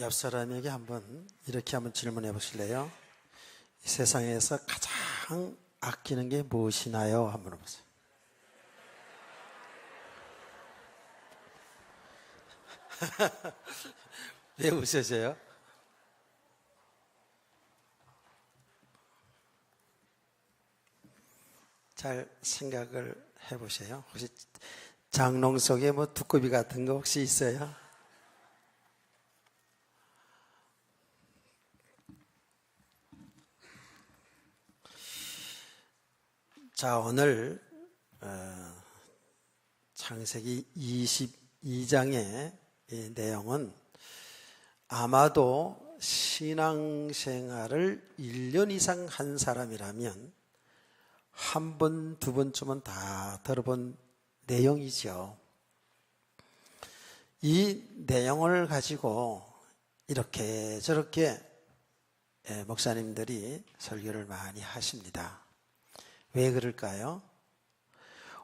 옆 사람에게 이렇게 한번 질문해 보실래요? 이 세상에서 가장 아끼는 게 무엇이나요? 한번 물어보세요. 왜 웃으세요? 잘 생각을 해보세요. 혹시 장롱 속에 두꺼비 같은 거 혹시 있어요? 자, 오늘 창세기 22장의 이 내용은 아마도 신앙생활을 1년 이상 한 사람이라면 한 번, 두 번쯤은 다 들어본 내용이죠. 이 내용을 가지고 이렇게 저렇게 목사님들이 설교를 많이 하십니다. 왜 그럴까요?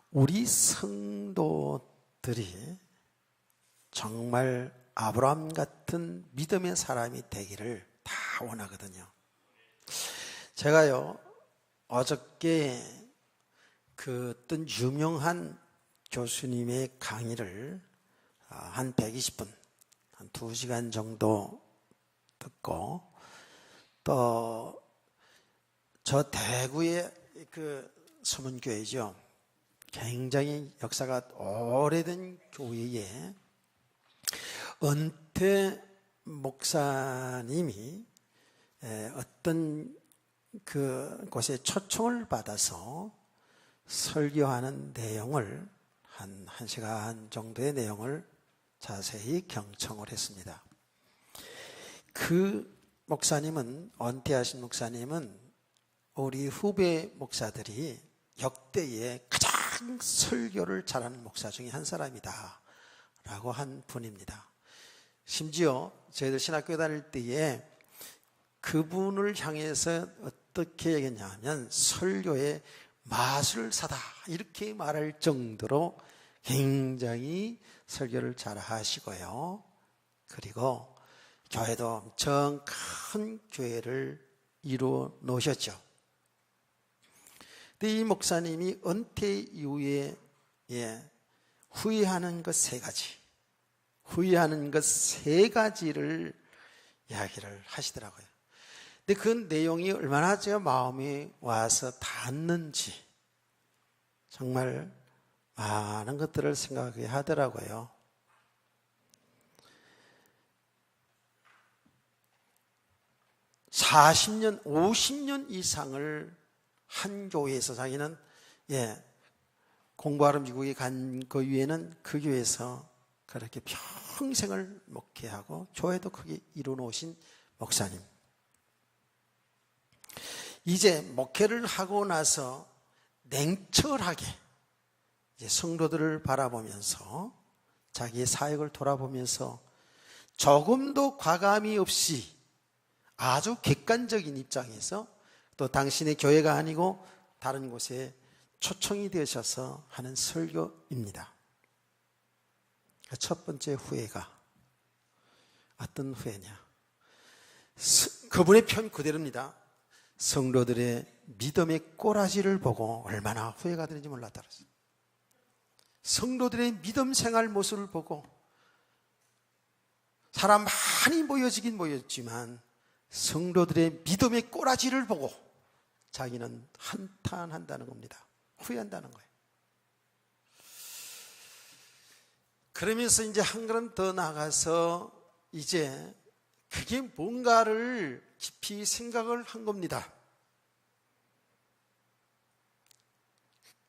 우리 성도들이 정말 아브라함 같은 믿음의 사람이 되기를 다 원하거든요. 제가요, 어저께 어떤 유명한 교수님의 강의를 한 120분, 한 2시간 정도 듣고, 또 저 대구의 서문교회죠. 굉장히 역사가 오래된 교회에 은퇴 목사님이 어떤 곳에 초청을 받아서 설교하는 내용을 한 1시간 정도의 내용을 자세히 경청을 했습니다. 그 목사님은, 은퇴하신 목사님은 우리 후배 목사들이 역대에 가장 설교를 잘하는 목사 중에 한 사람이다 라고 한 분입니다. 심지어 저희들 신학교 다닐 때에 그분을 향해서 어떻게 얘기했냐면 설교의 마술사다 이렇게 말할 정도로 굉장히 설교를 잘 하시고요. 그리고 교회도 엄청 큰 교회를 이루어 놓으셨죠. 근데 이 목사님이 은퇴 이후에 후회하는 것 3가지, 후회하는 것 3가지를 이야기를 하시더라고요. 근데 그 내용이 얼마나 제 마음에 와서 닿았는지 정말 많은 것들을 생각하게 하더라고요. (40년) (50년) 이상을 한 교회에서 자기는 공부하러 미국에 간 그 위에는 그 교회에서 그렇게 평생을 목회하고 교회도 크게 이루어놓으신 목사님. 이제 목회를 하고 나서 냉철하게 이제 성도들을 바라보면서 자기의 사역을 돌아보면서 조금도 과감히 없이 아주 객관적인 입장에서 또 당신의 교회가 아니고 다른 곳에 초청이 되셔서 하는 설교입니다. 첫 번째 후회가 어떤 후회냐? 그분의 표현 그대로입니다. 성도들의 믿음의 꼬라지를 보고 얼마나 후회가 되는지 몰랐다 그랬어요. 성도들의 믿음 생활 모습을 보고 사람 많이 모여지긴 모였지만 성도들의 믿음의 꼬라지를 보고 자기는 한탄한다는 겁니다. 후회한다는 거예요. 그러면서 이제 한 걸음 더 나가서 이제 그게 뭔가를 깊이 생각을 한 겁니다.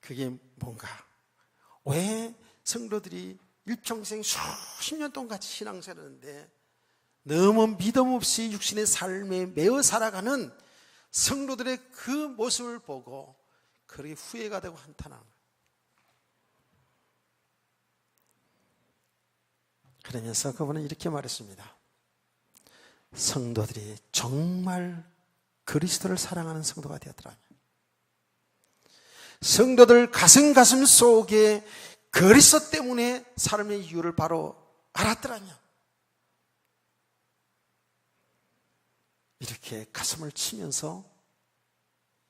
그게 뭔가? 왜 성도들이 일평생 수십 년 동안 같이 신앙생활하는데 너무 믿음 없이 육신의 삶에 매어 살아가는 성도들의 그 모습을 보고 그렇게 후회가 되고 한탄하는 거예요. 그러면서 그분은 이렇게 말했습니다. 성도들이 정말 그리스도를 사랑하는 성도가 되었더라면, 성도들 가슴 속에 그리스도 때문에 삶의 이유를 바로 알았더라면 이렇게 가슴을 치면서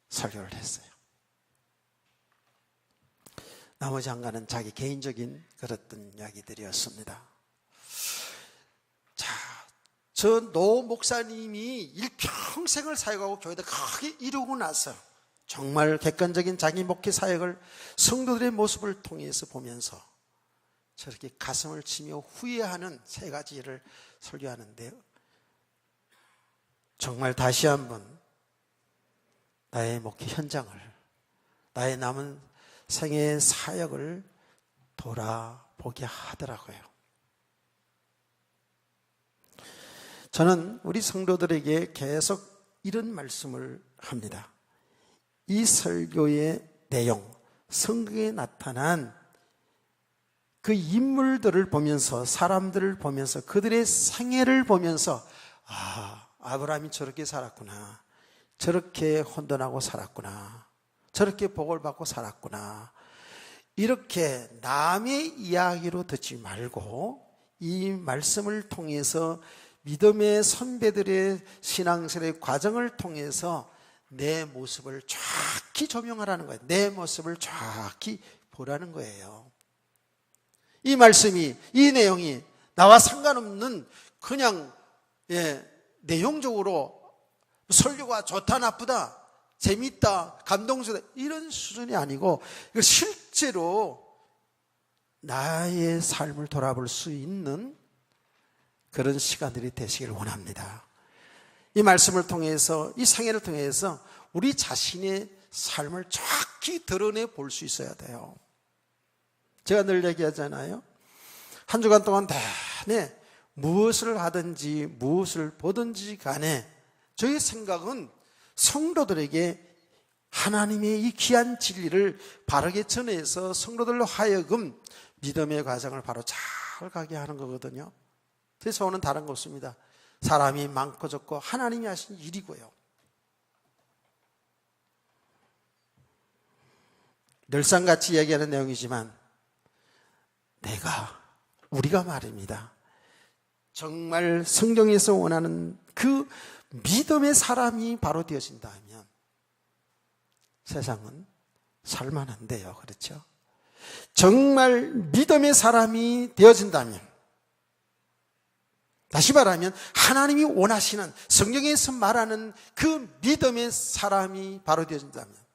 설교를 했어요. 나머지 한가는 자기 개인적인 그랬던 이야기들이었습니다. 자, 저 노 목사님이 일평생을 사역하고 교회를 크게 이루고 나서 정말 객관적인 자기 목회 사역을 성도들의 모습을 통해서 보면서 저렇게 가슴을 치며 후회하는 세 가지를 설교하는데요. 정말 다시 한번 나의 목회 현장을, 나의 남은 생애의 사역을 돌아보게 하더라고요. 저는 우리 성도들에게 계속 이런 말씀을 합니다. 이 설교의 내용, 성경에 나타난 그 인물들을 보면서, 사람들을 보면서, 그들의 생애를 보면서 아브라함이 저렇게 살았구나, 저렇게 혼돈하고 살았구나, 저렇게 복을 받고 살았구나, 이렇게 남의 이야기로 듣지 말고 이 말씀을 통해서 믿음의 선배들의 신앙생활의 과정을 통해서 내 모습을 정확히 조명하라는 거예요. 내 모습을 정확히 보라는 거예요. 이 말씀이, 이 내용이 나와 상관없는 그냥 내용적으로 설교가 좋다 나쁘다, 재밌다, 감동스럽다 이런 수준이 아니고, 이걸 실제로 나의 삶을 돌아볼 수 있는 그런 시간들이 되시길 원합니다. 이 말씀을 통해서, 이 생애를 통해서 우리 자신의 삶을 정확히 드러내 볼 수 있어야 돼요. 제가 늘 얘기하잖아요. 한 주간 동안 내내 무엇을 하든지 무엇을 보든지 간에 저의 생각은 성도들에게 하나님의 이 귀한 진리를 바르게 전해서 성도들로 하여금 믿음의 과정을 바로 잘 가게 하는 거거든요. 제 소원은 다른 거 없습니다. 사람이 많고 적고 하나님이 하신 일이고요. 늘상 같이 얘기하는 내용이지만 우리가 말입니다. 정말 성경에서 원하는 그 믿음의 사람이 바로 되어진다면 세상은 살만한데요. 그렇죠? 정말 믿음의 사람이 되어진다면, 다시 말하면 하나님이 원하시는, 성경에서 말하는 그 믿음의 사람이 바로 되어진다면,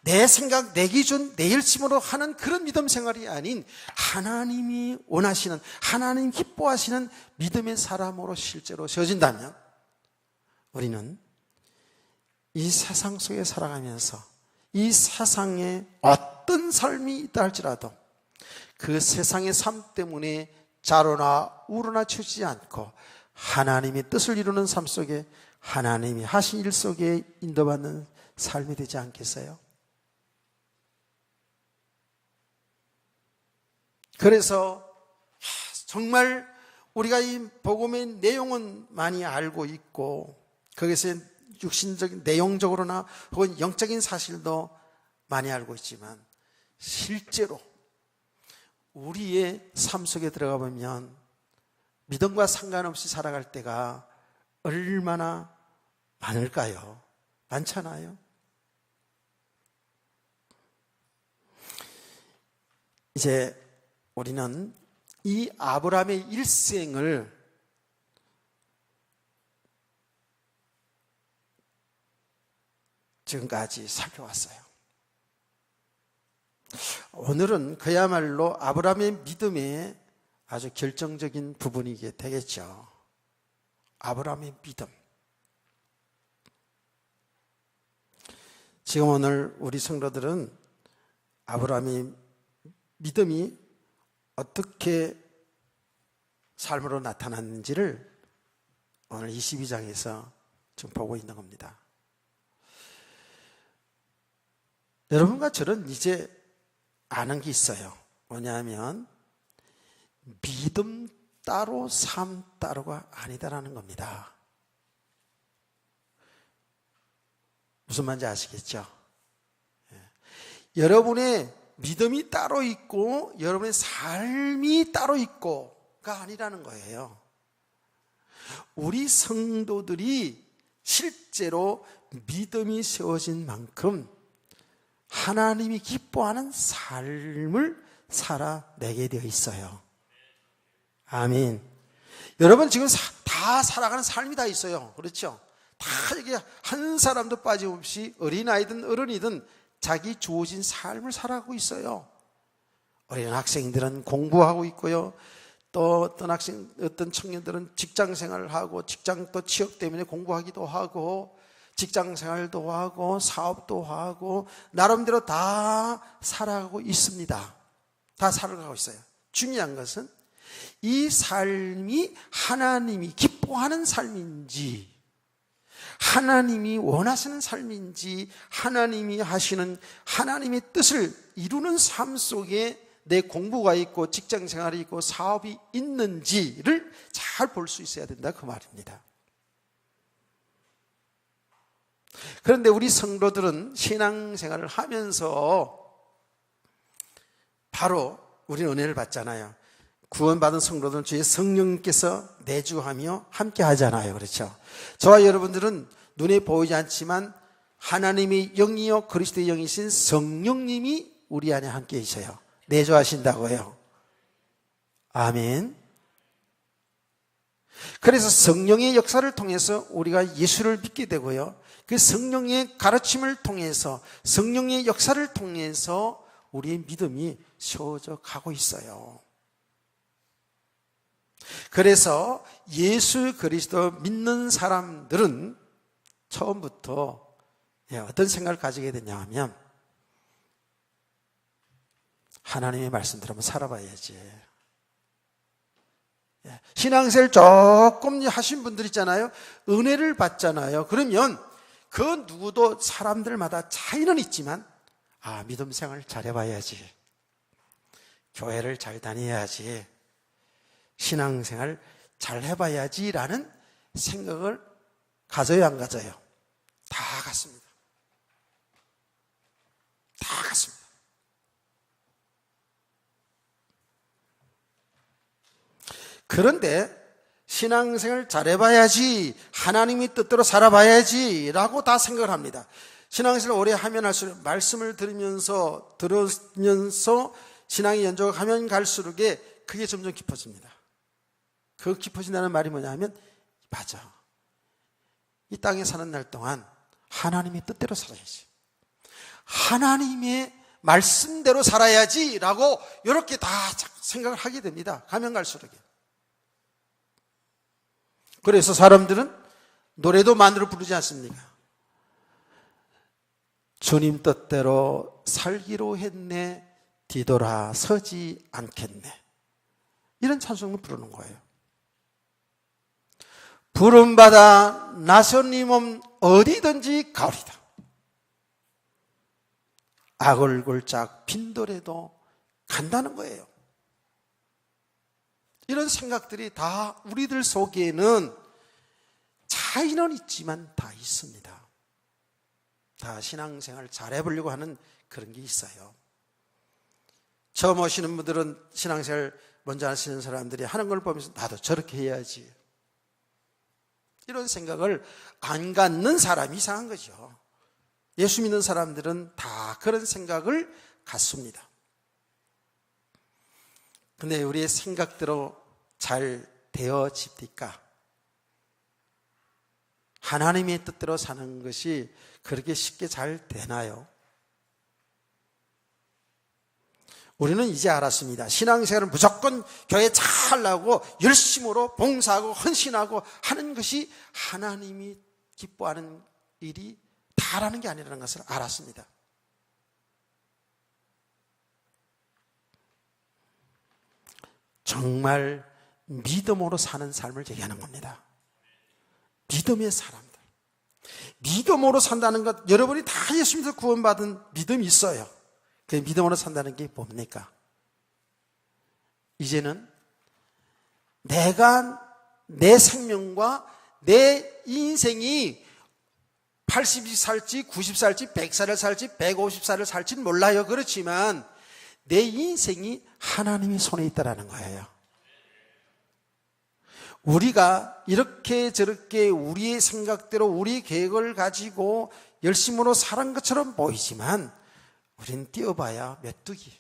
내 생각, 내 기준, 내 열심으로 하는 그런 믿음 생활이 아닌 하나님이 원하시는, 하나님 기뻐하시는 믿음의 사람으로 실제로 세워진다면 우리는 이 세상 속에 살아가면서 이 세상에 어떤 삶이 있다 할지라도 그 세상의 삶 때문에 좌로나 우로나 치우치지 않고 하나님의 뜻을 이루는 삶 속에, 하나님이 하신 일 속에 인도받는 삶이 되지 않겠어요? 그래서 정말 우리가 이 복음의 내용은 많이 알고 있고, 거기서 육신적인 내용적으로나 혹은 영적인 사실도 많이 알고 있지만, 실제로 우리의 삶 속에 들어가 보면 믿음과 상관없이 살아갈 때가 얼마나 많을까요? 많잖아요. 이제 우리는 이 아브라함의 일생을 지금까지 살펴왔어요. 오늘은 그야말로 아브라함의 믿음의 아주 결정적인 부분이게 되겠죠. 아브라함의 믿음. 지금 오늘 우리 성도들은 아브라함의 믿음이 어떻게 삶으로 나타났는지를 오늘 22장에서 지금 보고 있는 겁니다. 여러분과 저는 이제 아는 게 있어요. 뭐냐면 믿음 따로 삶 따로가 아니다라는 겁니다. 무슨 말인지 아시겠죠? 여러분의 믿음이 따로 있고 여러분의 삶이 따로 있고가 아니라는 거예요. 우리 성도들이 실제로 믿음이 세워진 만큼 하나님이 기뻐하는 삶을 살아내게 되어 있어요. 아멘. 여러분 지금 다 살아가는 삶이 다 있어요. 그렇죠? 다 이게 한 사람도 빠짐없이 어린아이든 어른이든 자기 주어진 삶을 살아가고 있어요. 어린 학생들은 공부하고 있고요. 또 어떤 청년들은 직장 생활을 하고 직장 또 취업 때문에 공부하기도 하고 직장 생활도 하고 사업도 하고 나름대로 다 살아가고 있습니다. 다 살아가고 있어요. 중요한 것은 이 삶이 하나님이 기뻐하는 삶인지 하나님이 원하시는 삶인지 하나님이 하시는 하나님의 뜻을 이루는 삶 속에 내 공부가 있고 직장 생활이 있고 사업이 있는지를 잘 볼 수 있어야 된다 그 말입니다. 그런데 우리 성도들은 신앙생활을 하면서 바로 우리는 은혜를 받잖아요. 구원받은 성도들은 주의 성령님께서 내주하며 함께 하잖아요. 그렇죠? 저와 여러분들은 눈에 보이지 않지만 하나님의 영이요 그리스도의 영이신 성령님이 우리 안에 함께 계셔요. 내주하신다고요. 아멘. 그래서 성령의 역사를 통해서 우리가 예수를 믿게 되고요. 그 성령의 가르침을 통해서 성령의 역사를 통해서 우리의 믿음이 세워져 가고 있어요. 그래서 예수 그리스도 믿는 사람들은 처음부터 어떤 생각을 가지게 되냐 하면 하나님의 말씀대로 한번 살아봐야지. 신앙생활 조금 하신 분들 있잖아요. 은혜를 받잖아요. 그러면 그 누구도 사람들마다 차이는 있지만 믿음 생활 잘해봐야지. 교회를 잘 다녀야지. 신앙생활 잘 해봐야지라는 생각을 가져요, 안 가져요? 다 같습니다. 다 같습니다. 그런데 신앙생활 잘해봐야지, 하나님의 뜻대로 살아봐야지 라고 다 생각을 합니다. 신앙생활 오래 하면 할수록 말씀을 들으면서 신앙의 연조가 가면 갈수록 그게 점점 깊어집니다. 그 깊어진다는 말이 뭐냐 하면 맞아. 이 땅에 사는 날 동안 하나님의 뜻대로 살아야지. 하나님의 말씀대로 살아야지 라고 이렇게 다 생각을 하게 됩니다. 가면 갈수록. 그래서 사람들은 노래도 마음대로 부르지 않습니까? 주님 뜻대로 살기로 했네, 뒤돌아 서지 않겠네. 이런 찬송을 부르는 거예요. 부름받아 나선이 몸 어디든지 가오리다. 악을골짝 빈돌에도 간다는 거예요. 이런 생각들이 다 우리들 속에는 차이는 있지만 다 있습니다. 다 신앙생활 잘해보려고 하는 그런 게 있어요. 처음 오시는 분들은 신앙생활 먼저 하시는 사람들이 하는 걸 보면서 나도 저렇게 해야지. 이런 생각을 안 갖는 사람이 이상한 거죠. 예수 믿는 사람들은 다 그런 생각을 갖습니다. 근데 우리의 생각대로 잘 되어집니까? 하나님의 뜻대로 사는 것이 그렇게 쉽게 잘 되나요? 우리는 이제 알았습니다. 신앙생활은 무조건 교회 잘 나오고 열심으로 봉사하고 헌신하고 하는 것이 하나님이 기뻐하는 일이 다라는 게 아니라는 것을 알았습니다. 정말 믿음으로 사는 삶을 얘기하는 겁니다. 믿음의 사람들. 믿음으로 산다는 것, 여러분이 다 예수 믿어 구원받은 믿음이 있어요. 그 믿음으로 산다는 게 뭡니까? 이제는 내가 내 생명과 내 인생이 80이 살지 90살지 100살을 살지 150살을 살지는 몰라요. 그렇지만 내 인생이 하나님의 손에 있다라는 거예요. 우리가 이렇게 저렇게 우리의 생각대로 우리의 계획을 가지고 열심으로 살은 것처럼 보이지만 우리는 뛰어봐야 메뚜기.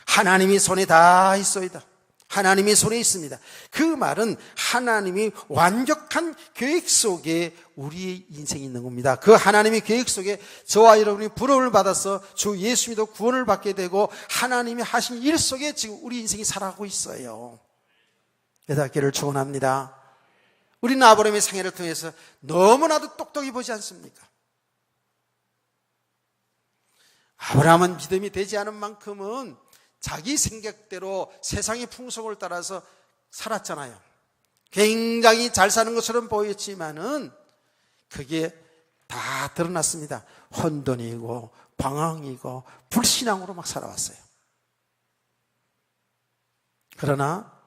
하나님이 손에 다 있어이다. 하나님의 손에 있습니다. 그 말은 하나님이 완벽한 계획 속에 우리의 인생이 있는 겁니다. 그 하나님의 계획 속에 저와 여러분이 부름을 받아서 주 예수 믿어 구원을 받게 되고 하나님이 하신 일 속에 지금 우리 인생이 살아가고 있어요. 여닫기를 축원합니다. 우리는 아브라함의 생애를 통해서 너무나도 똑똑히 보지 않습니까? 아브라함은 믿음이 되지 않은 만큼은 자기 생각대로 세상의 풍속을 따라서 살았잖아요. 굉장히 잘 사는 것처럼 보였지만은 그게 다 드러났습니다. 혼돈이고 방황이고 불신앙으로 막 살아왔어요. 그러나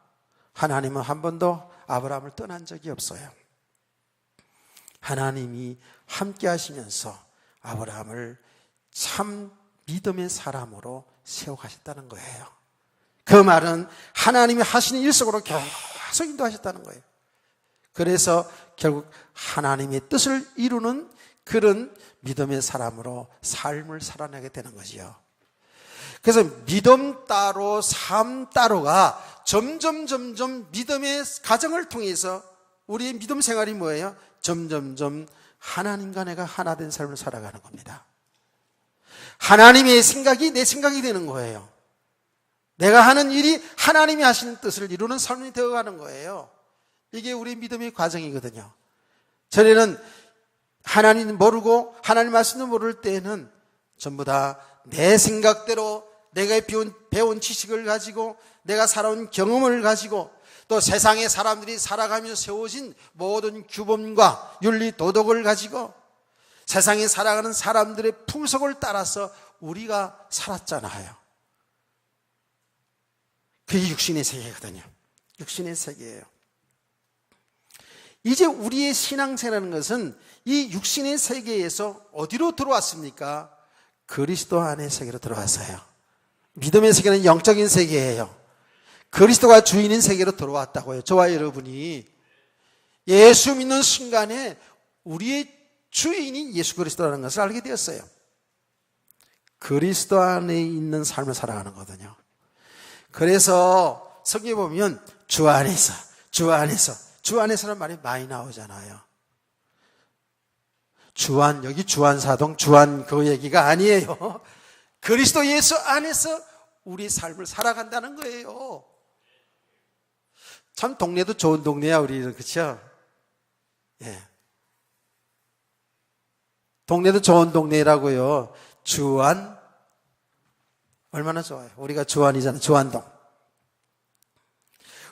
하나님은 한 번도 아브라함을 떠난 적이 없어요. 하나님이 함께 하시면서 아브라함을 참 믿음의 사람으로 세워가셨다는 거예요. 그 말은 하나님이 하시는 일 속으로 계속 인도하셨다는 거예요. 그래서 결국 하나님의 뜻을 이루는 그런 믿음의 사람으로 삶을 살아내게 되는 거지요. 그래서 믿음 따로 삶 따로가 점점 믿음의 가정을 통해서 우리의 믿음 생활이 뭐예요? 점점 하나님과 내가 하나 된 삶을 살아가는 겁니다. 하나님의 생각이 내 생각이 되는 거예요. 내가 하는 일이 하나님이 하시는 뜻을 이루는 삶이 되어가는 거예요. 이게 우리 믿음의 과정이거든요. 전에는 하나님 모르고 하나님 말씀도 모를 때에는 전부 다 내 생각대로 내가 배운 지식을 가지고 내가 살아온 경험을 가지고 또 세상의 사람들이 살아가며 세워진 모든 규범과 윤리 도덕을 가지고 세상에 살아가는 사람들의 풍속을 따라서 우리가 살았잖아요. 그게 육신의 세계거든요. 육신의 세계예요. 이제 우리의 신앙생활이라는 것은 이 육신의 세계에서 어디로 들어왔습니까? 그리스도 안의 세계로 들어왔어요. 믿음의 세계는 영적인 세계예요. 그리스도가 주인인 세계로 들어왔다고요. 저와 여러분이 예수 믿는 순간에 우리의 주인이 예수 그리스도라는 것을 알게 되었어요. 그리스도 안에 있는 삶을 살아가는 거거든요. 그래서 성경에 보면 주 안에서라는 말이 많이 나오잖아요. 여기 주안사동, 주안 그 얘기가 아니에요. 그리스도 예수 안에서 우리 삶을 살아간다는 거예요. 참 동네도 좋은 동네야, 우리는. 그렇죠? 예. 동네도 좋은 동네라고요. 주안 얼마나 좋아요. 우리가 주안이잖아요. 주안동.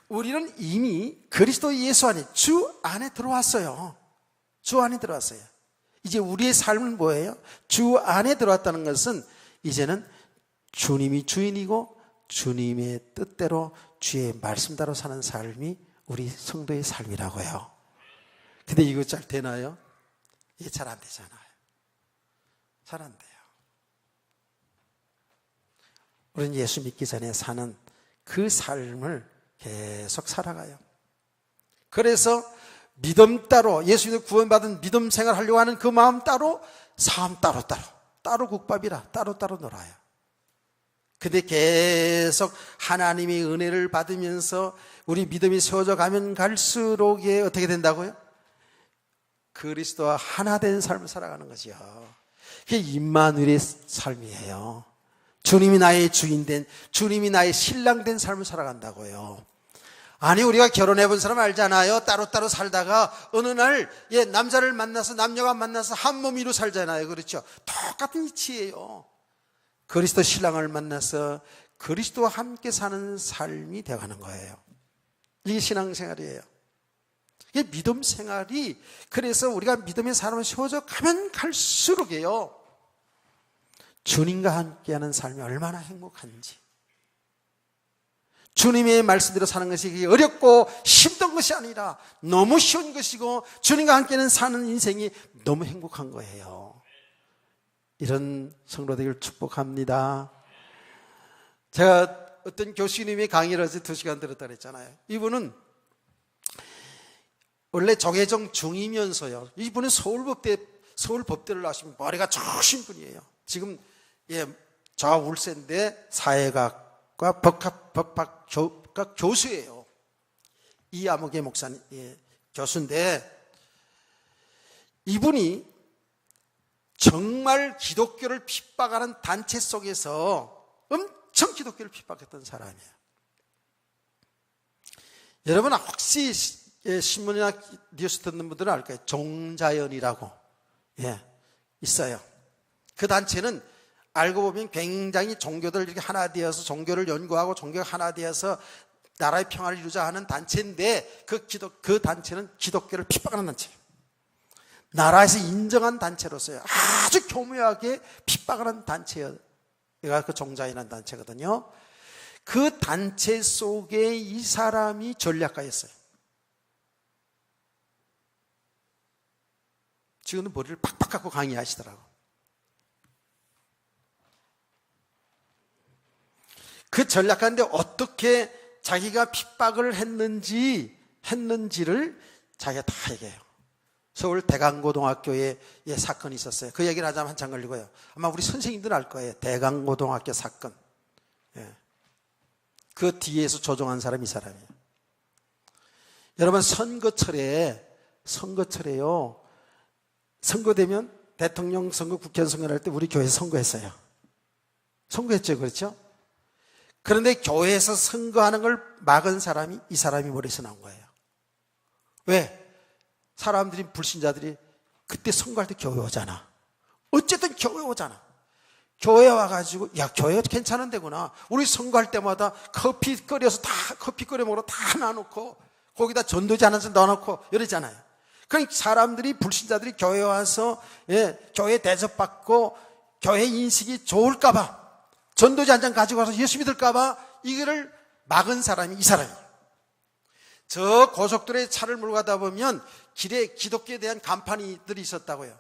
우리는 이미 그리스도 예수 안에 주 안에 들어왔어요. 주 안에 들어왔어요. 이제 우리의 삶은 뭐예요? 주 안에 들어왔다는 것은 이제는 주님이 주인이고 주님의 뜻대로 주의 말씀대로 사는 삶이 우리 성도의 삶이라고요. 근데 이거 잘 되나요? 이게 잘 안 되잖아요. 잘 안 돼요. 우리는 예수 믿기 전에 사는 그 삶을 계속 살아가요. 그래서 믿음 따로, 예수 믿어 구원받은 믿음 생활 하려고 하는 그 마음 따로, 삶 따로 국밥이라 따로 놀아요. 근데 계속 하나님의 은혜를 받으면서 우리 믿음이 세워져 가면 갈수록 어떻게 된다고요? 그리스도와 하나 된 삶을 살아가는 거죠. 그게 임마누엘의 삶이에요. 주님이 나의 주인 된, 주님이 나의 신랑 된 삶을 살아간다고요. 아니, 우리가 결혼해 본 사람 알잖아요. 따로따로 살다가 어느 날 남자를 만나서, 남녀가 만나서 한 몸으로 살잖아요. 그렇죠? 똑같은 이치예요. 그리스도 신랑을 만나서 그리스도와 함께 사는 삶이 되어가는 거예요. 이게 신앙생활이에요. 이게 믿음 생활이, 그래서 우리가 믿음의 사람을 세워져 가면 갈수록이에요. 주님과 함께하는 삶이 얼마나 행복한지. 주님의 말씀대로 사는 것이 어렵고 힘든 것이 아니라 너무 쉬운 것이고 주님과 함께는 사는 인생이 너무 행복한 거예요. 이런 성도 되기를 축복합니다. 제가 어떤 교수님의 강의를 어제 2시간 들었다 그랬잖아요. 이분은 원래 정혜정 중이면서요. 이분은 서울법대를 나오시면 머리가 좋으신 분이에요. 지금 좌울세인데 사회학과 법학 교수예요. 이암흑의 목사님 교수인데 이분이 정말 기독교를 핍박하는 단체 속에서 엄청 기독교를 핍박했던 사람이에요. 여러분 혹시 신문이나 뉴스 듣는 분들은 알 거예요. 종자연이라고 있어요. 그 단체는 알고 보면 굉장히 종교들 이렇게 하나 되어서 종교를 연구하고 종교가 하나 되어서 나라의 평화를 이루자 하는 단체인데 그 단체는 기독교를 핍박하는 단체예요. 나라에서 인정한 단체로서요. 아주 교묘하게 핍박하는 단체가 그 종자연이라는 단체거든요. 그 단체 속에 이 사람이 전략가였어요. 지금은 머리를 팍팍 갖고 강의하시더라고. 그 전략가인데 어떻게 자기가 핍박을 했는지를 자기가 다 얘기해요. 서울 대강고등학교에 사건이 있었어요. 그 얘기를 하자면 한참 걸리고요. 아마 우리 선생님들 알 거예요. 대강고등학교 사건. 그 뒤에서 조종한 사람이 이 사람이에요. 여러분 선거철에요. 선거되면 대통령 선거, 국회의원 선거를 할 때 우리 교회에서 선거했어요. 선거했죠, 그렇죠? 그런데 교회에서 선거하는 걸 막은 사람이 이 사람이 머리에서 나온 거예요. 왜? 사람들이 불신자들이 그때 선거할 때 교회 오잖아. 어쨌든 교회 오잖아. 교회 와가지고 교회가 괜찮은 데구나. 우리 선거할 때마다 커피 끓여서 다 커피 끓여 먹으러 다 놔놓고 거기다 전도지 하나씩 넣어놓고 이러잖아요. 그러니까 사람들이 불신자들이 교회 와서 교회 대접받고 교회 인식이 좋을까봐 전도지 한 장 가지고 와서 예수 믿을까봐 이거를 막은 사람이 이 사람이에요. 저 고속도로에 차를 몰고 가다 보면 길에 기독교에 대한 간판들이 있었다고요.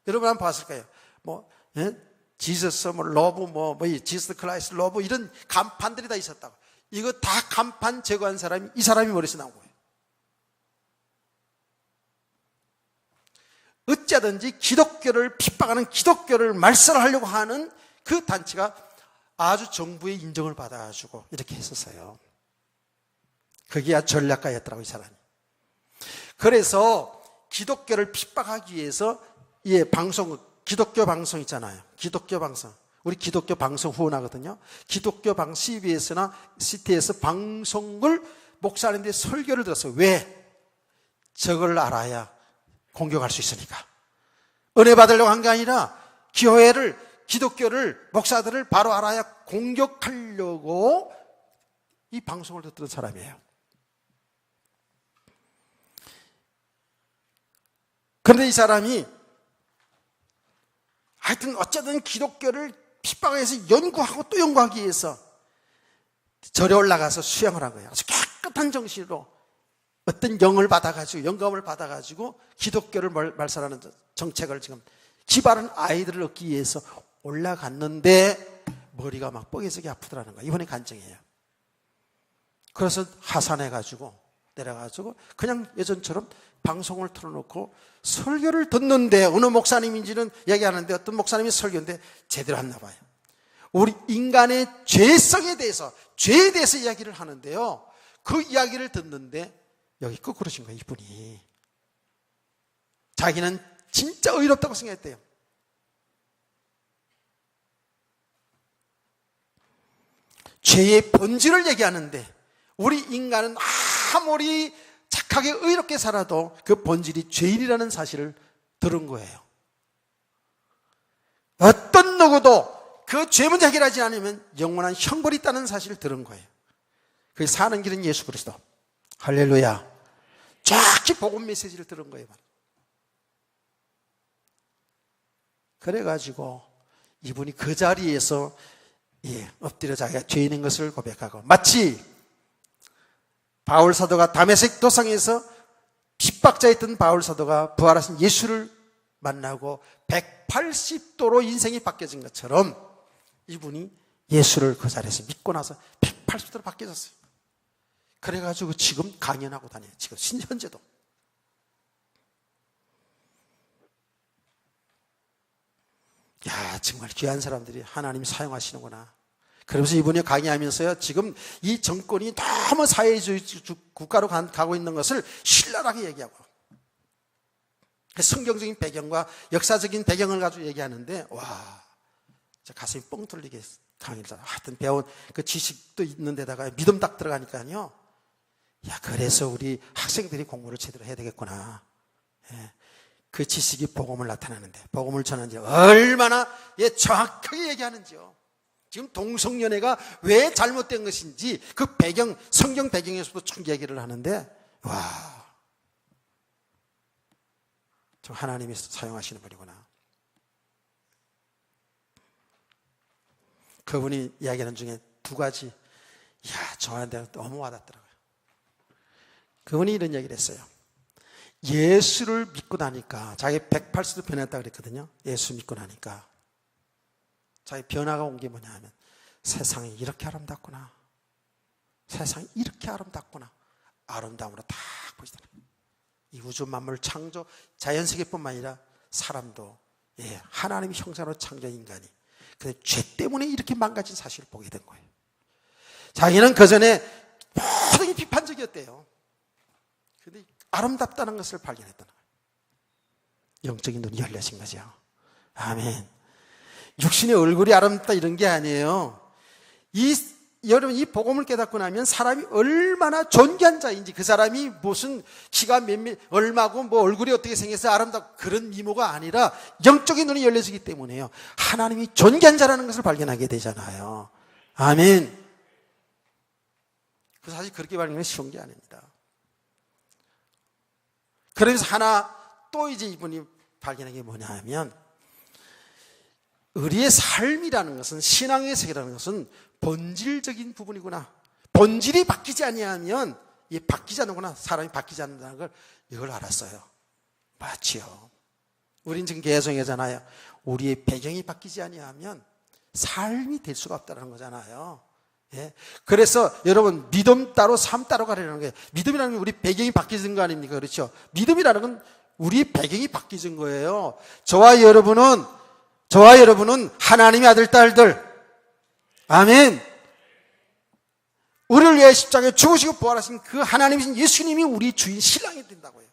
여러분 한번 봤을 거예요. 지저스 러브 지저스 클라이스 러브 이런 간판들이 다 있었다고. 이거 다 간판 제거한 사람이 이 사람이 머리에서 나온 거예요. 어찌하든지 기독교를 핍박하는 기독교를 말살하려고 하는 그 단체가 아주 정부의 인정을 받아가지고 이렇게 했었어요. 그게 전략가였더라고요, 이 사람이. 그래서 기독교를 핍박하기 위해서 기독교 방송 있잖아요. 기독교 방송. 우리 기독교 방송 후원하거든요. 기독교 방송 CBS나 CTS 방송을 목사님들이 설교를 들었어요. 왜? 저걸 알아야 공격할 수 있으니까. 은혜 받으려고 한 게 아니라 기독교를 목사들을 바로 알아야 공격하려고 이 방송을 듣던 사람이에요. 그런데 이 사람이 하여튼 어쨌든 기독교를 핍박해서 연구하고 또 연구하기 위해서 절에 올라가서 수양을 한 거예요. 아주 깨끗한 정신으로 어떤 영감을 받아가지고 기독교를 말살하는 정책을 지금 기발한 아이들을 얻기 위해서 올라갔는데 머리가 막 뻐개지게 아프더라는 거예요. 이번에 간증이에요. 그래서 하산해가지고 내려가지고 그냥 예전처럼 방송을 틀어놓고 설교를 듣는데 어느 목사님인지는 얘기하는데 어떤 목사님이 설교인데 제대로 했나 봐요. 우리 인간의 죄성에 대해서 죄에 대해서 이야기를 하는데요. 그 이야기를 듣는데 여기 거꾸로신 거예요. 이분이. 자기는 진짜 의롭다고 생각했대요. 죄의 본질을 얘기하는데 우리 인간은 아무리 착하게 의롭게 살아도 그 본질이 죄인이라는 사실을 들은 거예요. 어떤 누구도 그 죄 문제 해결하지 않으면 영원한 형벌이 있다는 사실을 들은 거예요. 그 사는 길은 예수 그리스도. 할렐루야. 정확히 복음 메시지를 들은 거예요. 그래가지고 이분이 그 자리에서 엎드려 자기가 죄인인 것을 고백하고, 마치 바울 사도가 다메섹 도상에서 핍박자였던 바울 사도가 부활하신 예수를 만나고 180도로 인생이 바뀌어진 것처럼 이분이 예수를 그 자리에서 믿고 나서 180도로 바뀌어졌어요. 그래가지고 지금 강연하고 다녀요. 지금 현재도. 야, 정말 귀한 사람들이 하나님이 사용하시는구나. 그러면서 이번에 강의하면서요, 지금 이 정권이 너무 사회주의 국가로 가고 있는 것을 신랄하게 얘기하고, 성경적인 배경과 역사적인 배경을 가지고 얘기하는데, 와, 가슴이 뻥 뚫리게 강의를 하여튼 배운 그 지식도 있는 데다가 믿음 딱 들어가니까요, 야, 그래서 우리 학생들이 공부를 제대로 해야 되겠구나. 예, 그 지식이 복음을 나타내는데, 복음을 전하는지 얼마나 정확하게 얘기하는지요. 지금 동성연애가 왜 잘못된 것인지 그 배경, 성경 배경에서도 쭉 얘기를 하는데, 와, 좀 하나님이 사용하시는 분이구나. 그분이 이야기하는 중에 두 가지, 야, 저한테 너무 와닿더라고요. 그분이 이런 얘기를 했어요. 예수를 믿고 나니까, 자기 180도 변했다고 그랬거든요. 예수 믿고 나니까 자기 변화가 온 게 뭐냐 하면, 세상이 이렇게 아름답구나, 세상이 이렇게 아름답구나, 아름다움으로 딱 보시더라고요. 이 우주 만물 창조, 자연세계뿐만 아니라 사람도, 하나님의 형상으로 창조한 인간이 근데 죄 때문에 이렇게 망가진 사실을 보게 된 거예요. 자기는 그전에 모든 게 비판적이었대요. 그런데 아름답다는 것을 발견했다는 거예요. 영적인 눈이 열려진 거죠. 아멘. 육신의 얼굴이 아름답다 이런 게 아니에요. 여러분, 이 복음을 깨닫고 나면 사람이 얼마나 존귀한 자인지, 그 사람이 무슨 키가 얼마고 뭐 얼굴이 어떻게 생겨서 아름답고 그런 미모가 아니라 영적인 눈이 열려지기 때문에요. 하나님이 존귀한 자라는 것을 발견하게 되잖아요. 아멘. 사실 그렇게 발견하면 쉬운 게 아닙니다. 그러면서 하나 또 이제 이분이 발견한 게 뭐냐 하면, 우리의 삶이라는 것은, 신앙의 세계라는 것은 본질적인 부분이구나. 본질이 바뀌지 아니하면 바뀌지 않는구나. 사람이 바뀌지 않는다는 걸, 이걸 알았어요. 맞지요. 우린 지금 계속 얘기하잖아요. 우리의 배경이 바뀌지 아니하면 삶이 될 수가 없다는 거잖아요. 예. 그래서 여러분, 믿음 따로 삶 따로 가려는 거예요. 믿음이라는 건 우리 배경이 바뀌는 거 아닙니까? 그렇죠? 믿음이라는 건 우리 배경이 바뀌는 거예요. 저와 여러분은 하나님의 아들, 딸들. 아멘. 우리를 위해 십자가에 죽으시고 부활하신 그 하나님이신 예수님이 우리 주인 신랑이 된다고요.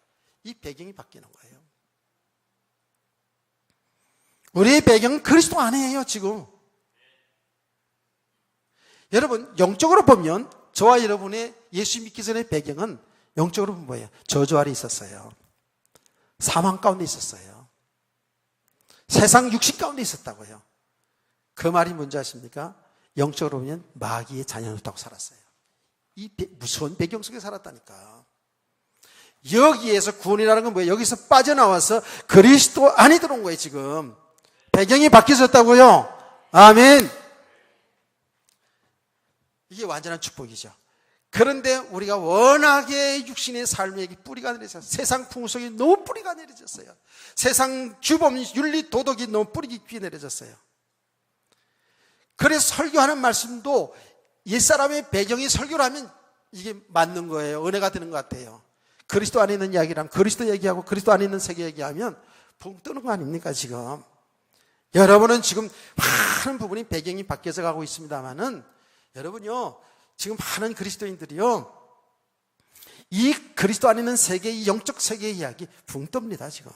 이 배경이 바뀌는 거예요. 우리의 배경은 그리스도 안에요, 지금. 여러분, 영적으로 보면 저와 여러분의 예수 믿기 전의 배경은 영적으로 보면 뭐예요? 저주 아래 있었어요. 사망 가운데 있었어요. 세상 육신 가운데 있었다고요. 그 말이 뭔지 아십니까? 영적으로 보면 마귀의 자녀였다고 살았어요. 이 무서운 배경 속에 살았다니까. 여기에서 구원이라는 건 뭐예요? 여기서 빠져나와서 그리스도 안에 들어온 거예요, 지금. 배경이 바뀌어졌다고요. 아멘. 이게 완전한 축복이죠. 그런데 우리가 워낙에 육신의 삶에 뿌리가 내려졌어요. 세상 풍속이 너무 뿌리가 내려졌어요. 세상 규범, 윤리, 도덕이 너무 뿌리 깊이 내려졌어요. 그래서 설교하는 말씀도 옛사람의 배경이 설교를 하면 이게 맞는 거예요. 은혜가 되는 것 같아요. 그리스도 안에 있는 이야기랑 그리스도 얘기하고 그리스도 안에 있는 세계 얘기하면 붕 뜨는 거 아닙니까, 지금? 여러분은 지금 많은 부분이 배경이 바뀌어서 가고 있습니다만은, 여러분요, 지금 많은 그리스도인들이요, 이 그리스도 안에 있는 세계, 이 영적 세계의 이야기 붕 뜹니다, 지금.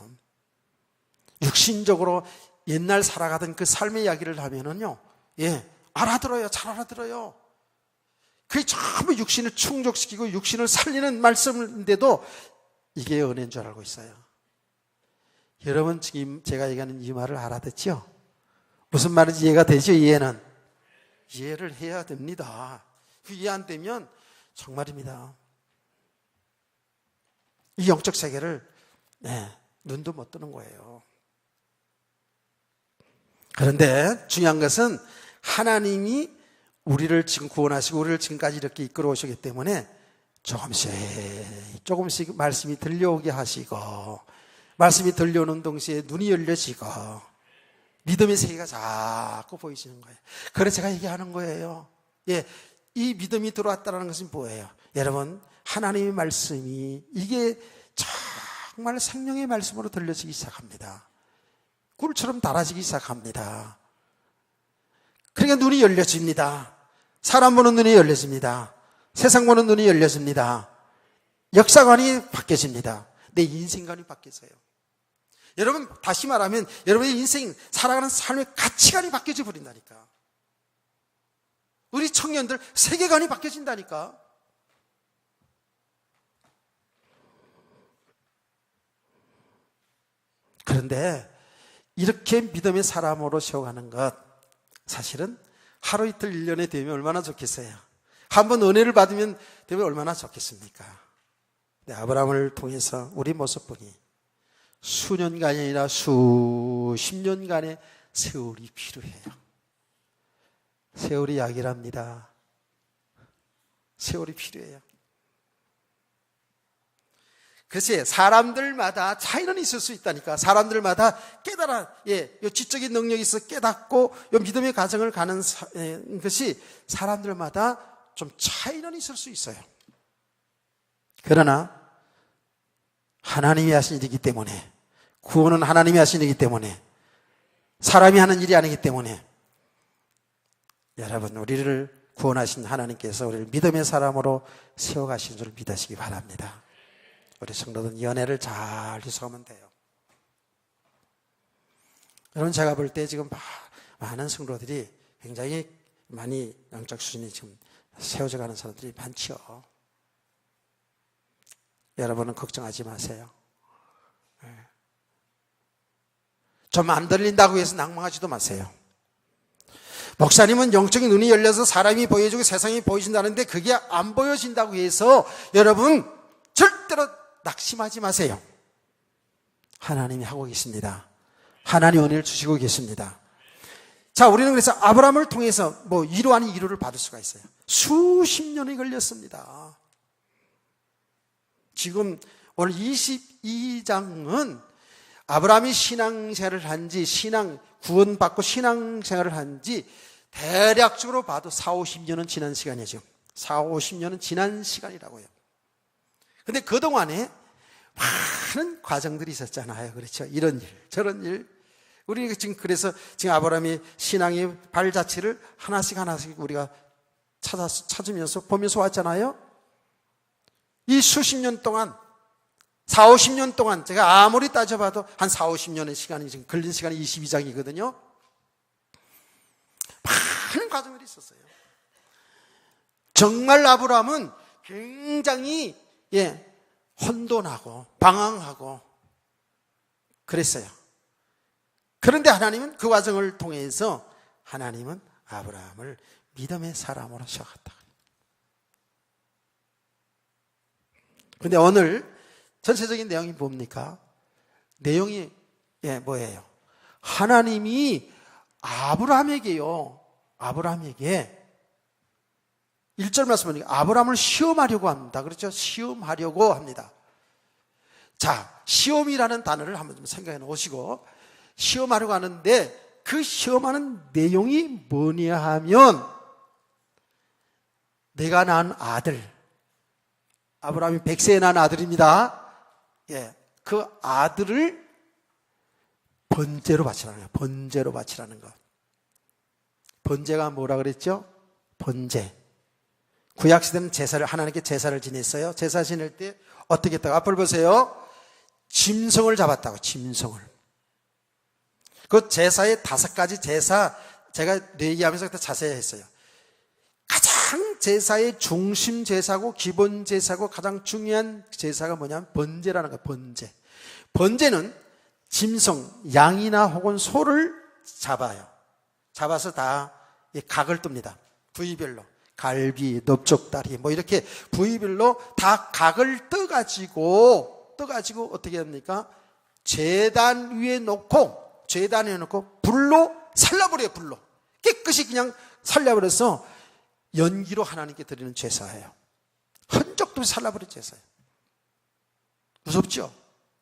육신적으로 옛날 살아가던 그 삶의 이야기를 하면은요, 알아들어요. 잘 알아들어요. 그게 전부 육신을 충족시키고 육신을 살리는 말씀인데도 이게 은혜인 줄 알고 있어요. 여러분, 지금 제가 얘기하는 이 말을 알아듣죠? 무슨 말인지 이해가 되죠? 이해는? 이해를 해야 됩니다. 이해 안 되면 정말입니다. 이 영적 세계를 눈도 못 뜨는 거예요. 그런데 중요한 것은 하나님이 우리를 지금 구원하시고 우리를 지금까지 이렇게 이끌어 오셨기 때문에 조금씩 말씀이 들려오게 하시고, 말씀이 들려오는 동시에 눈이 열려지고 믿음의 세계가 자꾸 보이시는 거예요. 그래서 제가 얘기하는 거예요. 이 믿음이 들어왔다는 것은 뭐예요? 여러분, 하나님의 말씀이 이게 정말 생명의 말씀으로 들려지기 시작합니다. 꿀처럼 달아지기 시작합니다. 그러니까 눈이 열려집니다. 사람 보는 눈이 열려집니다. 세상 보는 눈이 열려집니다. 역사관이 바뀌어집니다. 내 인생관이 바뀌어져요. 여러분, 다시 말하면 여러분의 인생, 살아가는 삶의 가치관이 바뀌어져 버린다니까. 우리 청년들 세계관이 바뀌어진다니까. 그런데 이렇게 믿음의 사람으로 세워가는 것, 사실은 하루 이틀 1년에 되면 얼마나 좋겠어요. 한번 은혜를 받으면 되면 얼마나 좋겠습니까? 근데 아브라함을 통해서 우리 모습보니 수년간이 아니라 수십 년간의 세월이 필요해요. 세월이 약이랍니다. 세월이 필요해요. 글쎄, 사람들마다 차이는 있을 수 있다니까. 사람들마다 요 지적인 능력이 있어 깨닫고 요 믿음의 과정을 가는 것이 사람들마다 좀 차이는 있을 수 있어요. 그러나 하나님이 하신 일이기 때문에, 구원은 하나님이 하신 일이기 때문에, 사람이 하는 일이 아니기 때문에, 여러분, 우리를 구원하신 하나님께서 우리를 믿음의 사람으로 세워가신 줄 믿으시기 바랍니다. 우리 성도들은 연애를 잘 희석하면 돼요. 여러분, 제가 볼 때 지금 많은 성도들이 굉장히 많이 영적 수준이 지금 세워져 가는 사람들이 많죠. 여러분은 걱정하지 마세요. 좀 안 들린다고 해서 낭망하지도 마세요. 목사님은 영적인 눈이 열려서 사람이 보여주고 세상이 보여진다는데 그게 안 보여진다고 해서 여러분 절대로 낙심하지 마세요. 하나님이 하고 계십니다. 하나님 은혜를 주시고 계십니다. 자, 우리는 그래서 아브라함을 통해서 위로 아닌 위로를 받을 수가 있어요. 수십 년이 걸렸습니다. 지금 오늘 22장은 아브라함이 신앙생활을 한지, 구원받고 신앙생활을 한지 대략적으로 봐도 40-50년은 지난 시간이죠. 40-50년은 지난 시간이라고요. 근데 그동안에 많은 과정들이 있었잖아요. 그렇죠? 이런 일, 저런 일. 우리 지금 그래서 지금 아브라함의 신앙의 발자취를 하나씩 우리가 찾으면서 보면서 왔잖아요. 이 수십 년 동안, 40-50년 동안, 제가 아무리 따져봐도 한 40-50년의 시간이 지금 걸린 시간이 22장이거든요. 많은 과정들이 있었어요. 정말 아브라함은 굉장히 혼돈하고 방황하고 그랬어요. 그런데 하나님은 그 과정을 통해서 하나님은 아브라함을 믿음의 사람으로 세웠다. 그런데 오늘 전체적인 내용이 뭡니까? 내용이 뭐예요? 하나님이 아브라함에게 1절 말씀 보니까 아브라함을 시험하려고 합니다. 그렇죠? 시험하려고 합니다. 자, 시험이라는 단어를 한번 좀 생각해 놓으시고, 시험하려고 하는데 그 시험하는 내용이 뭐냐 하면, 내가 낳은 아들, 아브라함이 100세에 낳은 아들입니다. 그 아들을 번제로 바치라는 거예요. 번제로 바치라는 것. 번제가 뭐라 그랬죠? 번제. 구약시대는 제사를, 하나님께 제사를 지냈어요. 제사 지낼 때 어떻게 했다고? 앞을 보세요. 짐승을 잡았다고, 짐승을. 그 제사의 5가지 제사, 제가 얘기하면서 그때 자세히 했어요. 가장 제사의 중심 제사고, 기본 제사고, 가장 중요한 제사가 뭐냐면 번제라는 거예요, 번제. 번제는 짐승, 양이나 혹은 소를 잡아요. 잡아서 다 각을 뜹니다. 부위별로. 갈비, 넓적다리, 이렇게 부위별로 다 각을 떠가지고 어떻게 합니까? 제단 위에 놓고 불로 살라버려요, 불로. 깨끗이 그냥 살려버려서 연기로 하나님께 드리는 제사예요. 흔적도 없이 살라버린 제사예요. 무섭죠?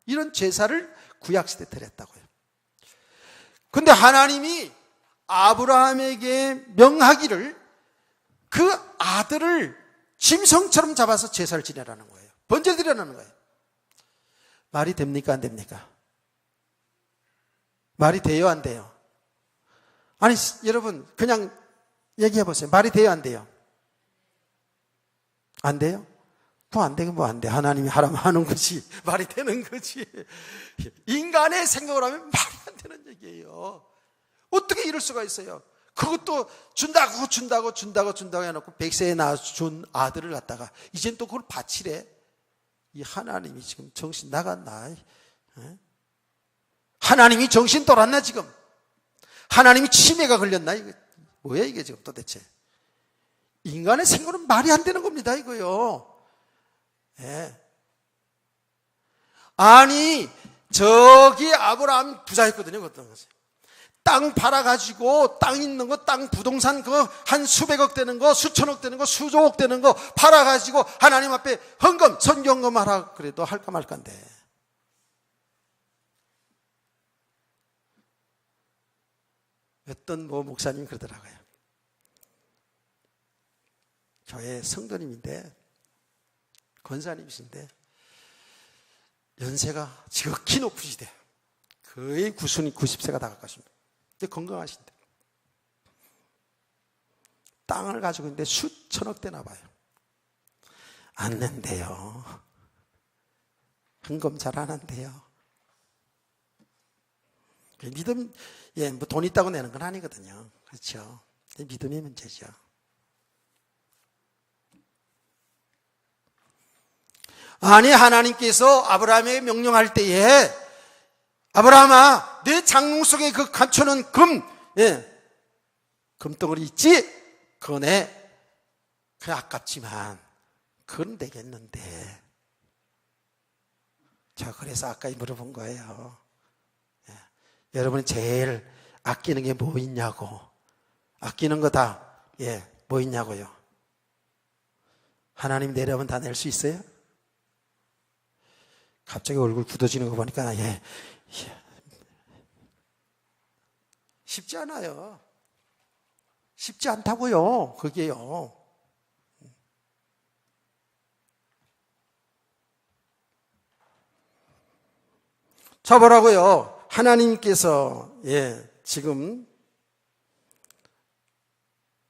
이런 제사를 구약시대에 드렸다고요. 근데 하나님이 아브라함에게 명하기를 그 아들을 짐승처럼 잡아서 제사를 지내라는 거예요. 번제 드리라는 거예요. 말이 됩니까? 안 됩니까? 말이 돼요, 안 돼요? 아니, 여러분, 그냥 얘기해 보세요. 말이 돼요, 안 돼요? 안 돼요? 뭐 안 되긴 뭐 안 돼. 하나님이 하라면 하는 거지. 말이 되는 거지. 인간의 생각을 하면 말이 안 되는 얘기예요. 어떻게 이럴 수가 있어요? 그것도 준다고 해놓고 100세에 낳아준 아들을 갖다가 이젠 또 그걸 바치래. 이 하나님이 지금 정신 나갔나? 하나님이 정신 돌았나 지금? 하나님이 치매가 걸렸나? 이거 뭐야 이게 지금 도대체? 인간의 생각은 말이 안 되는 겁니다 이거요. 예. 아니 저기 아브라함 부자였거든요. 어떤 거죠? 땅 팔아가지고 땅 있는 거, 땅 부동산 그 한 수백억 되는 거, 수천억 되는 거, 수조억 되는 거 팔아가지고 하나님 앞에 헌금, 선경금 하라 그래도 할까 말까인데. 어떤 목사님이 그러더라고요. 교회 성도님인데, 권사님이신데, 연세가 지극히 높으시대. 거의 90세가 다 가까우십니다. 근데 건강하신데. 땅을 가지고 있는데 수천억 되나 봐요. 안 낸대요. 헌금 잘 안 한대요. 믿음, 뭐 돈 있다고 내는 건 아니거든요. 그렇죠. 믿음이 문제죠. 아니, 하나님께서 아브라함에게 명령할 때에 아브라함아, 내 장롱 속에 그 감춰놓은 금덩어리 있지? 그거 그래 아깝지만 그건 되겠는데. 자, 그래서 아까 물어본 거예요. 여러분이 제일 아끼는 게 뭐 있냐고. 아끼는 거 다, 뭐 있냐고요. 하나님 내려면 다 낼 수 있어요? 갑자기 얼굴 굳어지는 거 보니까, 쉽지 않아요. 쉽지 않다고요. 그게요. 자, 뭐라고요? 하나님께서 지금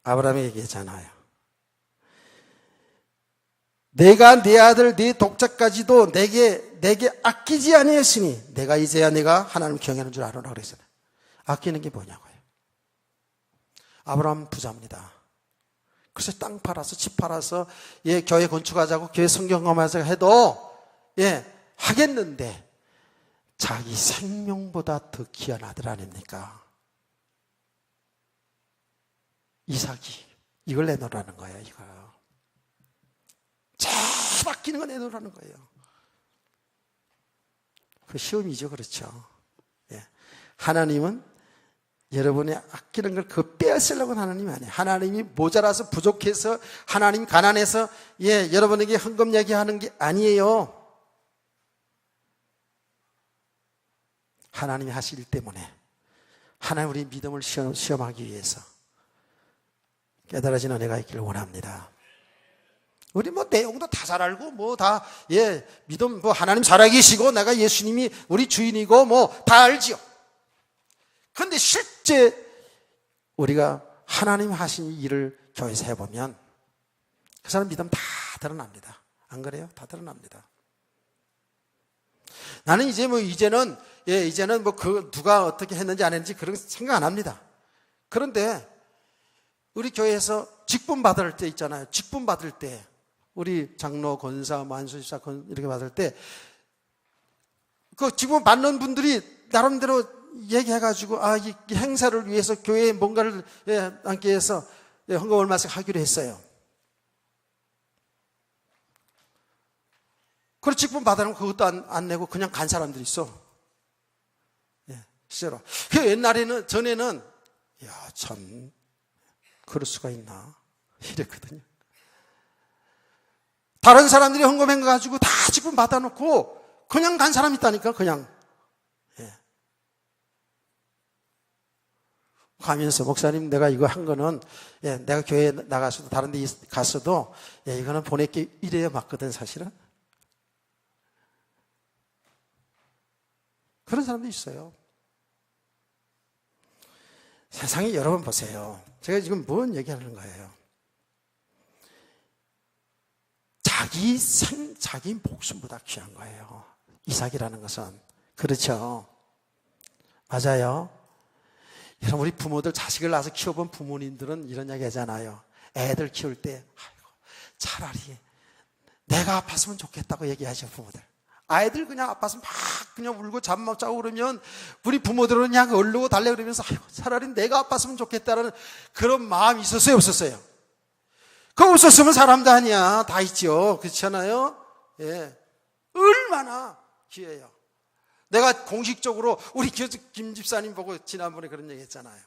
아브라함에게 얘기했잖아요. 내가 네 아들 네 독자까지도 내게 아끼지 아니했으니 내가 이제야 내가 하나님 경외하는 줄 알아라 그랬어요. 아끼는 게 뭐냐고요. 아브라함 부자입니다. 그래서 땅 팔아서 집 팔아서 교회 건축하자고 교회 성경검하자고 해도 하겠는데 자기 생명보다 더 귀한 아들 아닙니까? 이삭이 이걸 내놓으라는 거예요. 이거 제일 아끼는 거 내놓으라는 거예요. 그 시험이죠. 그렇죠. 하나님은 여러분이 아끼는 걸 그 빼앗으려고 하는 하나님이 아니에요. 하나님이 모자라서 부족해서 하나님 가난해서 여러분에게 헌금 얘기하는 게 아니에요. 하나님이 하실 일 때문에 하나님 우리 믿음을 시험하기 위해서 깨달아진 은혜가 있기를 원합니다. 우리 내용도 다 잘 알고 믿음 하나님 살아계시고 내가 예수님이 우리 주인이고 다 알지요. 그런데 실제 우리가 하나님 하신 일을 교회에서 해보면 그 사람 믿음 다 드러납니다. 안 그래요? 다 드러납니다. 나는 이제는 누가 어떻게 했는지 안 했는지 그런 생각 안 합니다. 그런데 우리 교회에서 직분 받을 때 있잖아요. 직분 받을 때 우리 장로, 권사, 안수집사 이렇게 받을 때 그 직분 받는 분들이 나름대로 얘기해가지고 이 행사를 위해서 교회에 뭔가를 앉게 해서 헌금 얼마씩 하기로 했어요. 그리고 직분 받으면 그것도 안 내고 그냥 간 사람들이 있어. 실제로. 전에는 참 그럴 수가 있나 이랬거든요. 다른 사람들이 헌금해가지고 다 직분 받아놓고 그냥 간 사람이 있다니까. 그냥 가면서 목사님 내가 이거 한 거는 내가 교회 나가서도 다른 데 갔어도 이거는 보낼게 이래야 맞거든 사실은. 그런 사람도 있어요. 세상에 여러분 보세요. 제가 지금 뭔 얘기하는 거예요? 자기 목숨보다 귀한 거예요. 이삭이라는 것은. 그렇죠? 맞아요. 여러분, 우리 부모들 자식을 낳아서 키워본 부모님들은 이런 이야기 하잖아요. 애들 키울 때 아이고, 차라리 내가 아팠으면 좋겠다고 얘기하죠, 부모들. 아이들 그냥 아파서 막 그냥 울고 잠 못 자고 그러면 우리 부모들은 그냥 얼르고 달래 그러면서 아이고, 차라리 내가 아팠으면 좋겠다는 그런 마음이 있었어요, 없었어요? 그거 없었으면 사람도 아니야. 다 있죠. 그렇잖아요? 예. 얼마나 귀해요. 내가 공식적으로 우리 김 집사님 보고 지난번에 그런 얘기 했잖아요.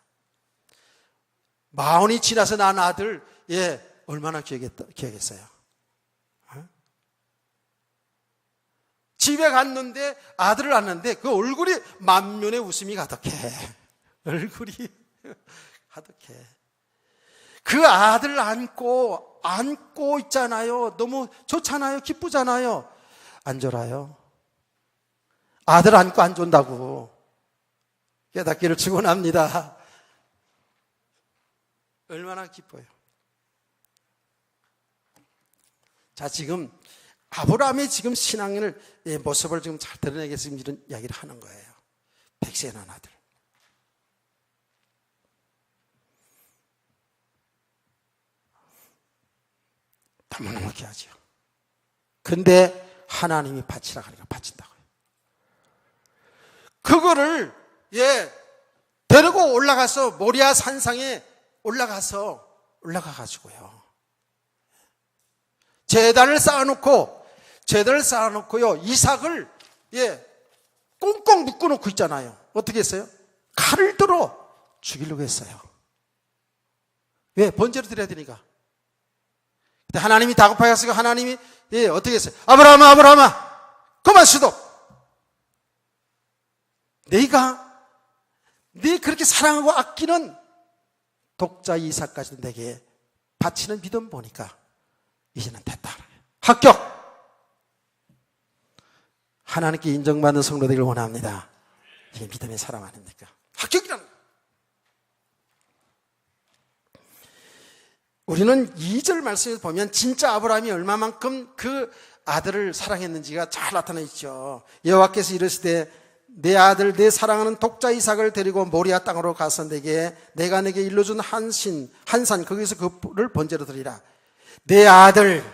40이 지나서 난 아들, 예, 얼마나 귀하겠어요. 어? 집에 갔는데, 아들을 낳았는데, 그 얼굴이 만면의 웃음이 가득해. 얼굴이 가득해. 그 아들 안고 있잖아요. 너무 좋잖아요. 기쁘잖아요. 안 졸아요. 아들 안고 안 존다고 깨닫기를 축원합니다. 얼마나 기뻐요. 자, 지금 아브라함의 지금 신앙의 모습을 지금 잘 드러내기 위해서 이런 이야기를 하는 거예요. 백세의 난 아들. 너무너무 귀하죠. 근데 하나님이 바치라 하니까 바친다고요. 그거를 데리고 올라가서 모리아 산상에 올라가가지고요. 제단을 쌓아놓고요. 이삭을 꽁꽁 묶어놓고 있잖아요. 어떻게 했어요? 칼을 들어 죽이려고 했어요. 왜? 번제로 드려야 되니까. 근데 하나님이 다급하였으니까 하나님이 어떻게 했어요? 아브라함아 그만 수도. 네 그렇게 사랑하고 아끼는 독자 이삭까지도 내게 바치는 믿음 보니까 이제는 됐다. 합격. 하나님께 인정받는 성도 되기를 원합니다. 이게 믿음의 사람 아닙니까? 합격이라는 거예요. 우리는 2절 말씀에서 보면 진짜 아브라함이 얼마만큼 그 아들을 사랑했는지가 잘 나타나 있죠. 여호와께서 이르시되 내 아들 내 사랑하는 독자 이삭을 데리고 모리아 땅으로 가서 내가 내게 일러준 한 산 거기서 그를 번제로 드리라. 내 아들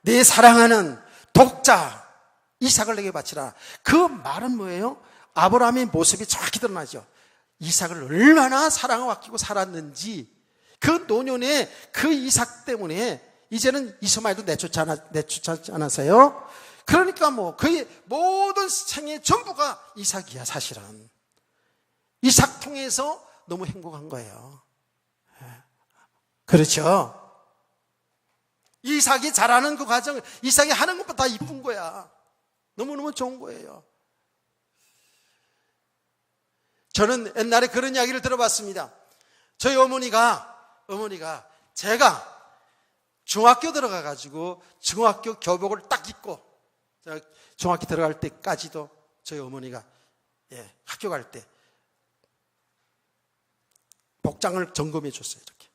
내 사랑하는 독자 이삭을 내게 바치라. 그 말은 뭐예요? 아브라함의 모습이 정확히 드러나죠. 이삭을 얼마나 사랑하고 아끼고 살았는지. 그 노년에 그 이삭 때문에 이제는 이스마엘도 내쫓지 않았어요. 그러니까 그의 모든 생애 전부가 이삭이야. 사실은 이삭 통해서 너무 행복한 거예요. 그렇죠? 이삭이 자라는 그 과정, 이삭이 하는 것보다 다 이쁜 거야. 너무너무 좋은 거예요. 저는 옛날에 그런 이야기를 들어봤습니다. 저희 어머니가 제가 중학교 들어가가지고 중학교 교복을 딱 입고 중학교 들어갈 때까지도 저희 어머니가 학교 갈 때 복장을 점검해 줬어요. 이렇게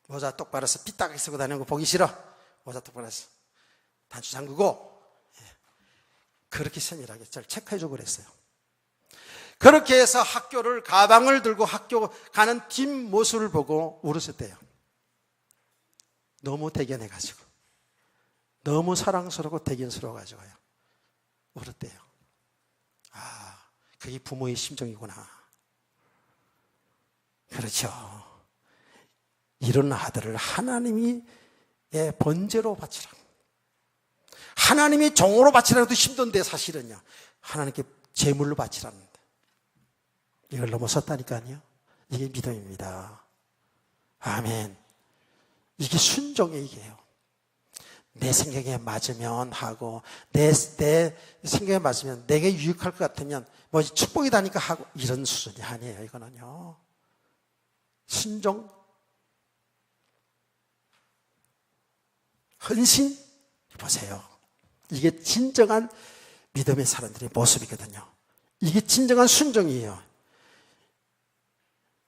모자 똑바로 해서 삐딱하게 쓰고 다니는 거 보기 싫어. 모자 똑바로 해서 단추 잠그고 그렇게 세밀하게 잘 체크해 주고 그랬어요. 그렇게 해서 가방을 들고 학교 가는 뒷모습을 보고 울었었대요. 너무 대견해가지고, 너무 사랑스럽고 대견스러워가지고요. 울었대요. 그게 부모의 심정이구나. 그렇죠. 이런 아들을 하나님이 번제로 바치라. 하나님이 종으로 바치라 해도 힘든데 사실은요. 하나님께 제물로 바치라는데. 이걸 넘어섰다니까요. 이게 믿음입니다. 아멘. 이게 순종의 이게요. 내 생각에 맞으면 하고 내 생각에 맞으면 내게 유익할 것 같으면 축복이다니까 하고 이런 수준이 아니에요. 이거는요. 순종, 헌신. 보세요. 이게 진정한 믿음의 사람들의 모습이거든요. 이게 진정한 순종이에요.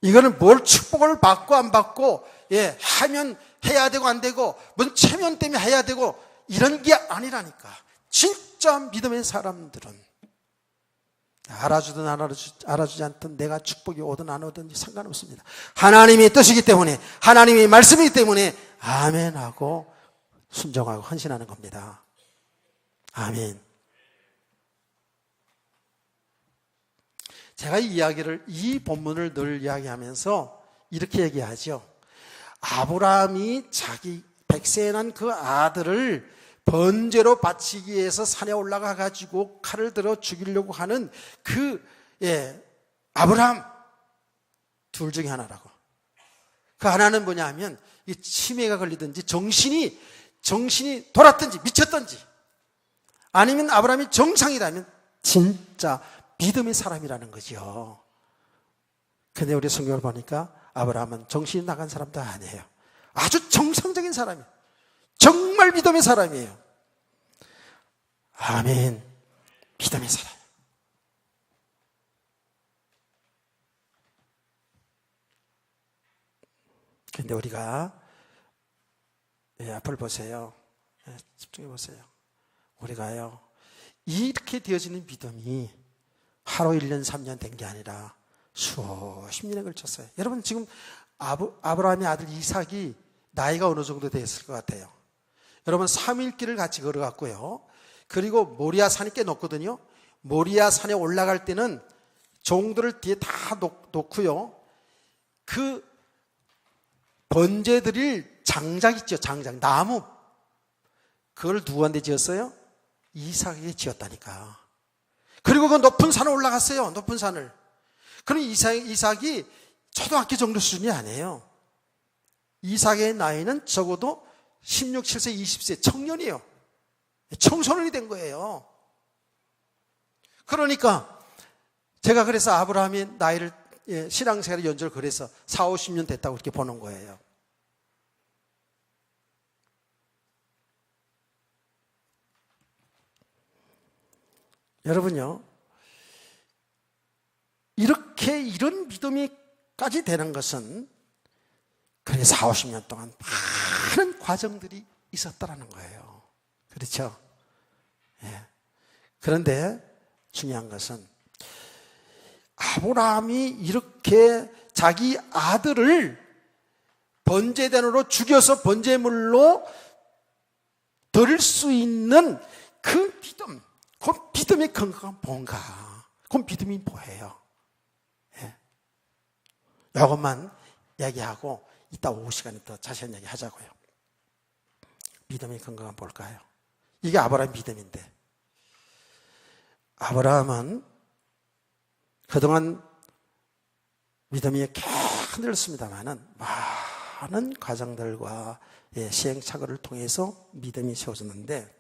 이거는 뭘 축복을 받고 안 받고, 하면 해야 되고 안 되고, 뭔 체면 때문에 해야 되고, 이런 게 아니라니까. 진짜 믿음의 사람들은 알아주든 알아주지 않든 내가 축복이 오든 안 오든 상관없습니다. 하나님의 뜻이기 때문에, 하나님의 말씀이기 때문에 아멘하고 순종하고 헌신하는 겁니다. 아멘. 제가 이 본문을 늘 이야기하면서 이렇게 얘기하죠. 아브라함이 자기 백세에 난 그 아들을 번제로 바치기 위해서 산에 올라가 가지고 칼을 들어 죽이려고 하는 아브라함 둘 중에 하나라고. 그 하나는 뭐냐 하면 이 치매가 걸리든지 정신이 돌았든지 미쳤든지, 아니면 아브라함이 정상이라면 진짜 믿음의 사람이라는 거죠. 근데 우리 성경을 보니까 아브라함은 정신이 나간 사람도 아니에요. 아주 정상적인 사람이에요. 정말 믿음의 사람이에요. 아멘. 믿음의 사람. 근데 우리가 앞을 보세요. 집중해 보세요. 우리가요, 이렇게 되어지는 믿음이 하루 1년 3년 된 게 아니라 수십 년에 걸쳤어요. 여러분, 지금 아브라함의 아들 이삭이 나이가 어느 정도 됐을 것 같아요? 여러분, 3일길을 같이 걸어갔고요. 그리고 모리아 산이 꽤 높거든요. 모리아 산에 올라갈 때는 종들을 뒤에 다 놓고요. 그 번제 드릴 장작 있죠. 장작, 나무. 그걸 누구한테 지었어요? 이삭에게 지었다니까. 그리고 그 높은 산을 올라갔어요. 높은 산을. 그럼 이삭이 초등학교 정도 수준이 아니에요. 이삭의 나이는 적어도 16, 7세, 20세 청년이에요. 청소년이 된 거예요. 그러니까 제가 그래서 아브라함의 나이를, 신앙생활의 연조를 그래서 4, 50년 됐다고 이렇게 보는 거예요. 여러분요, 이런 믿음이까지 되는 것은 그게 4, 50년 동안 많은 과정들이 있었다라는 거예요. 그렇죠? 그런데 중요한 것은 아브라함이 이렇게 자기 아들을 번제단으로 죽여서 번제물로 드릴 수 있는 그 믿음, 그 믿음의 근거가 뭔가? 그 믿음이 뭐예요? 이것만 얘기하고 이따 오후 시간에 더 자세한 얘기 하자고요. 믿음의 근거가 뭘까요? 이게 아브라함 믿음인데, 아브라함은 그동안 믿음이 꽤 흔들렸습니다만은 많은 과정들과 시행착오를 통해서 믿음이 세워졌는데,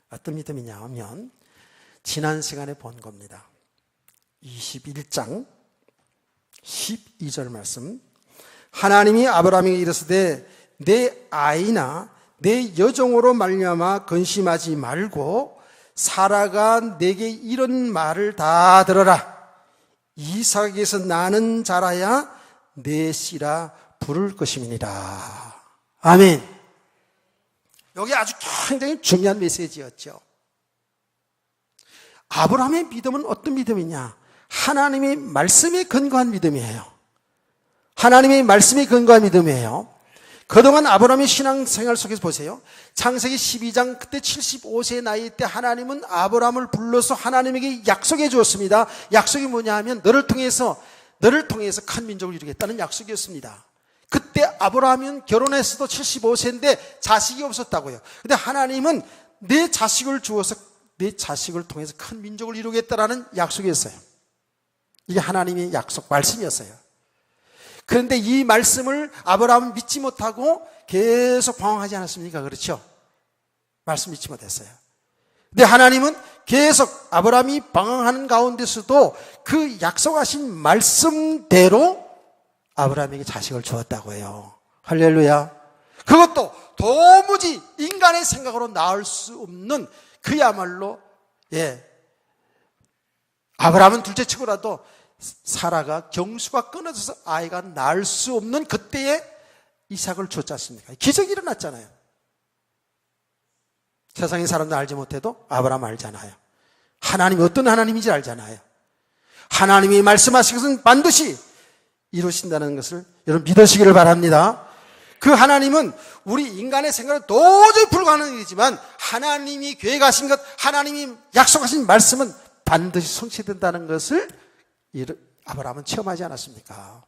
어떤 믿음이냐 하면 지난 시간에 본 겁니다. 21장 12절 말씀. 하나님이 아브라함에게 이르시되 내 아이나 내 여종으로 말미암아 근심하지 말고 사라가 내게 이런 말을 다 들어라. 이삭에게서 나는 자라야 내 씨라 부를 것임이니라. 아멘. 여기 아주 굉장히 중요한 메시지였죠. 아브라함의 믿음은 어떤 믿음이냐? 하나님의 말씀에 근거한 믿음이에요. 하나님의 말씀에 근거한 믿음이에요. 그동안 아브라함의 신앙생활 속에서 보세요. 창세기 12장 그때 75세의 나이 때 하나님은 아브라함을 불러서 하나님에게 약속해 주었습니다. 약속이 뭐냐 하면 너를 통해서 큰 민족을 이루겠다는 약속이었습니다. 그때 아브라함은 결혼했어도 75세인데 자식이 없었다고요. 근데 하나님은 내 자식을 주어서 내 자식을 통해서 큰 민족을 이루겠다라는 약속이었어요. 이게 하나님의 약속 말씀이었어요. 그런데 이 말씀을 아브라함은 믿지 못하고 계속 방황하지 않았습니까? 그렇죠? 말씀 믿지 못했어요. 근데 하나님은 계속 아브라함이 방황하는 가운데서도 그 약속하신 말씀대로 아브라함에게 자식을 주었다고 해요. 할렐루야. 그것도 도무지 인간의 생각으로 나올 수 없는 그야말로 아브라함은 둘째 치고라도 사라가 경수가 끊어져서 아이가 낳을 수 없는 그때에 이삭을 줬지 않습니까? 기적이 일어났잖아요. 세상의 사람들 알지 못해도 아브라함 알잖아요. 하나님이 어떤 하나님인지 알잖아요. 하나님이 말씀하신 것은 반드시 이루신다는 것을 여러분 믿으시기를 바랍니다. 그 하나님은 우리 인간의 생각은 도저히 불가능한 일이지만 하나님이 계획하신 것, 하나님이 약속하신 말씀은 반드시 성취된다는 것을 아브라함은 체험하지 않았습니까?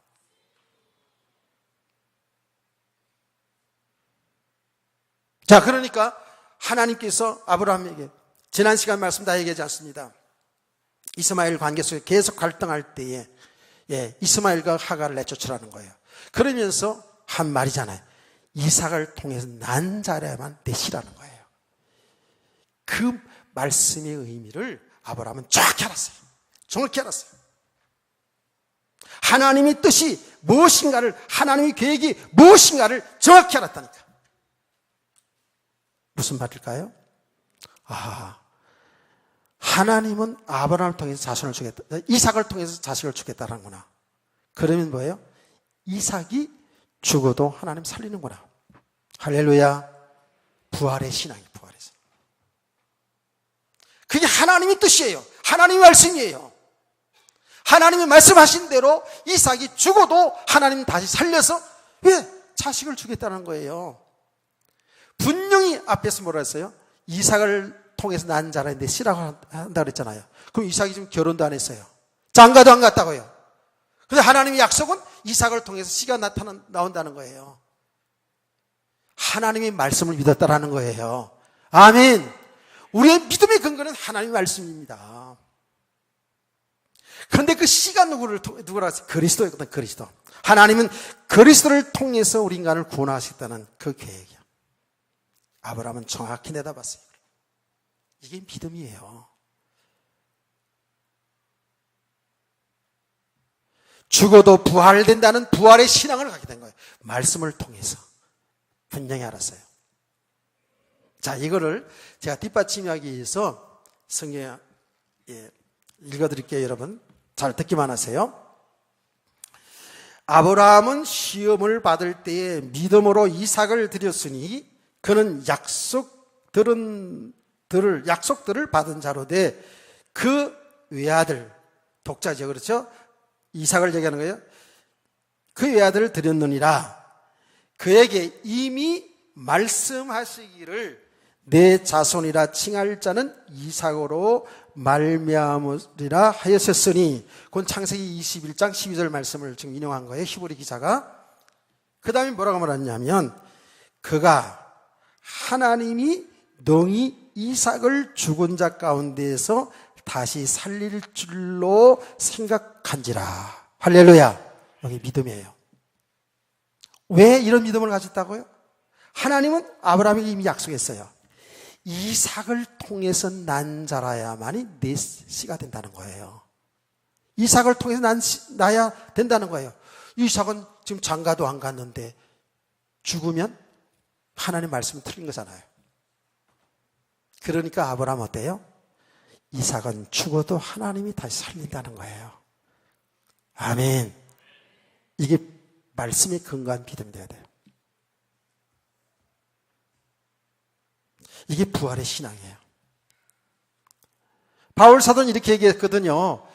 자, 그러니까 하나님께서 아브라함에게 지난 시간 말씀 다 얘기하지 않습니다. 이스마엘 관계 속에 계속 갈등할 때에 이스마엘과 하갈을 내쫓으라는 거예요. 그러면서 한 말이잖아요. 이삭을 통해서 난 자라야만 되시라는 거예요. 그 말씀의 의미를 아브라함은 정확히 알았어요. 정확히 알았어요. 하나님의 뜻이 무엇인가를, 하나님의 계획이 무엇인가를 정확히 알았다니까. 무슨 말일까요? 하나님은 아브라함을 통해서 자손을 주겠다, 이삭을 통해서 자식을 주겠다라는구나. 그러면 뭐예요? 이삭이 죽어도 하나님 살리는구나. 할렐루야. 부활의 신앙이 부활의 신앙. 그게 하나님의 뜻이에요. 하나님의 말씀이에요. 하나님이 말씀하신 대로 이삭이 죽어도 하나님 다시 살려서 왜? 자식을 주겠다는 거예요. 분명히 앞에서 뭐라 했어요? 이삭을 통해서 난 자라인데 씨라고 한다 그랬잖아요. 그럼 이삭이 지금 결혼도 안 했어요. 장가도 안 갔다고요. 근데 하나님의 약속은 이삭을 통해서 씨가 나온다는 거예요. 하나님의 말씀을 믿었다라는 거예요. 아멘. 우리의 믿음의 근거는 하나님의 말씀입니다. 그런데 그 씨가 누구라 했어요? 그리스도였거든, 그리스도. 하나님은 그리스도를 통해서 우리 인간을 구원하시겠다는 그 계획이야. 아브라함은 정확히 내다봤어요. 이게 믿음이에요. 죽어도 부활된다는 부활의 신앙을 갖게 된 거예요. 말씀을 통해서 분명히 알았어요. 자, 이거를 제가 뒷받침하기 위해서 성경에 읽어드릴게요. 여러분 잘 듣기만 하세요. 아브라함은 시험을 받을 때에 믿음으로 이삭을 드렸으니 그는 약속들을 받은 자로 돼 그 외아들, 독자죠, 그렇죠? 이삭을 얘기하는 거예요. 그 외아들을 드렸느니라. 그에게 이미 말씀하시기를 내 자손이라 칭할 자는 이삭으로 말미암으리라 하였었으니, 그건 창세기 21장 12절 말씀을 지금 인용한 거예요, 히브리 기자가. 그 다음에 뭐라고 말했냐면, 그가 하나님이 능히 이삭을 죽은 자 가운데에서 다시 살릴 줄로 생각한지라. 할렐루야. 여기 믿음이에요. 왜 이런 믿음을 가졌다고요? 하나님은 아브라함에게 이미 약속했어요. 이삭을 통해서 난 자라야만이 내 씨가 된다는 거예요. 이삭을 통해서 나야 된다는 거예요. 이삭은 지금 장가도 안 갔는데 죽으면 하나님 말씀이 틀린 거잖아요. 그러니까 아브라함 어때요? 이삭은 죽어도 하나님이 다시 살린다는 거예요. 아멘. 이게 말씀에 근거한 믿음이 돼야 돼요. 이게 부활의 신앙이에요. 바울 사도는 이렇게 얘기했거든요.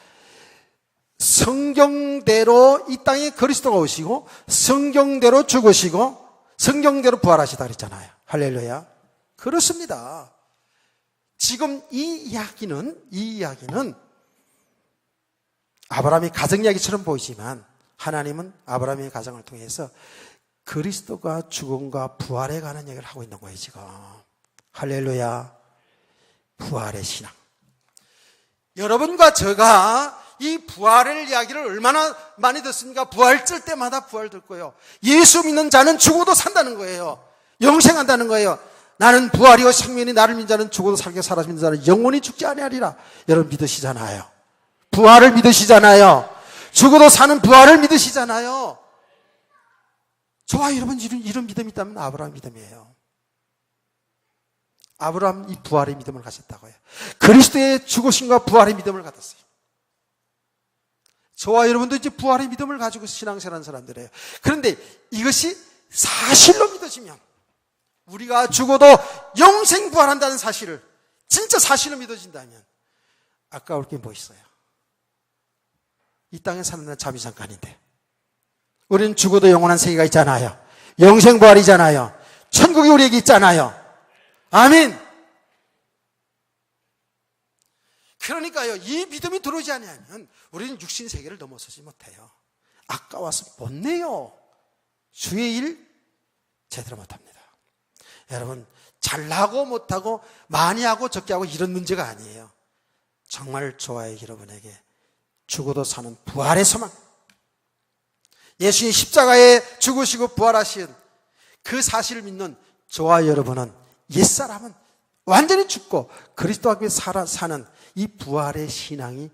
성경대로 이 땅에 그리스도가 오시고 성경대로 죽으시고 성경대로 부활하시다 그랬잖아요. 할렐루야. 그렇습니다. 지금 이 이야기는 아브라함의 가정 이야기처럼 보이지만 하나님은 아브라함의 가정을 통해서 그리스도가 죽음과 부활에 관한 얘기를 하고 있는 거예요, 지금. 할렐루야. 부활의 신앙. 여러분과 제가 이 부활의 이야기를 얼마나 많이 듣습니까? 부활 뜰 때마다 부활 듣고요. 예수 믿는 자는 죽어도 산다는 거예요. 영생한다는 거예요. 나는 부활이요 생명이 나를 믿는 자는 죽어도 살게 살아 믿는 자는 영원히 죽지 아니하리라. 여러분 믿으시잖아요. 부활을 믿으시잖아요. 죽어도 사는 부활을 믿으시잖아요. 저와 여러분 이런 믿음이 있다면 아브라함 믿음이에요. 아브라함 이 부활의 믿음을 가졌다고요. 그리스도의 죽으심과 부활의 믿음을 가졌어요. 저와 여러분도 이제 부활의 믿음을 가지고 신앙생활하는 사람들이에요. 그런데 이것이 사실로 믿어지면, 우리가 죽어도 영생 부활한다는 사실을 진짜 사실로 믿어진다면 아까울 게 뭐 있어요? 이 땅에 사는 날 잠이 잠깐인데 우리는 죽어도 영원한 세계가 있잖아요. 영생 부활이잖아요. 천국이 우리에게 있잖아요. 아멘. 그러니까요, 이 믿음이 들어오지 않으면 우리는 육신 세계를 넘어서지 못해요. 아까워서 못 내요. 주의 일 제대로 못합니다. 여러분, 잘하고 못하고 많이 하고 적게 하고 이런 문제가 아니에요. 정말 저와 여러분에게 죽어도 사는 부활의 소망, 예수님 십자가에 죽으시고 부활하신 그 사실을 믿는 저와 여러분은, 옛사람은 완전히 죽고 그리스도와 함께 사는 이 부활의 신앙이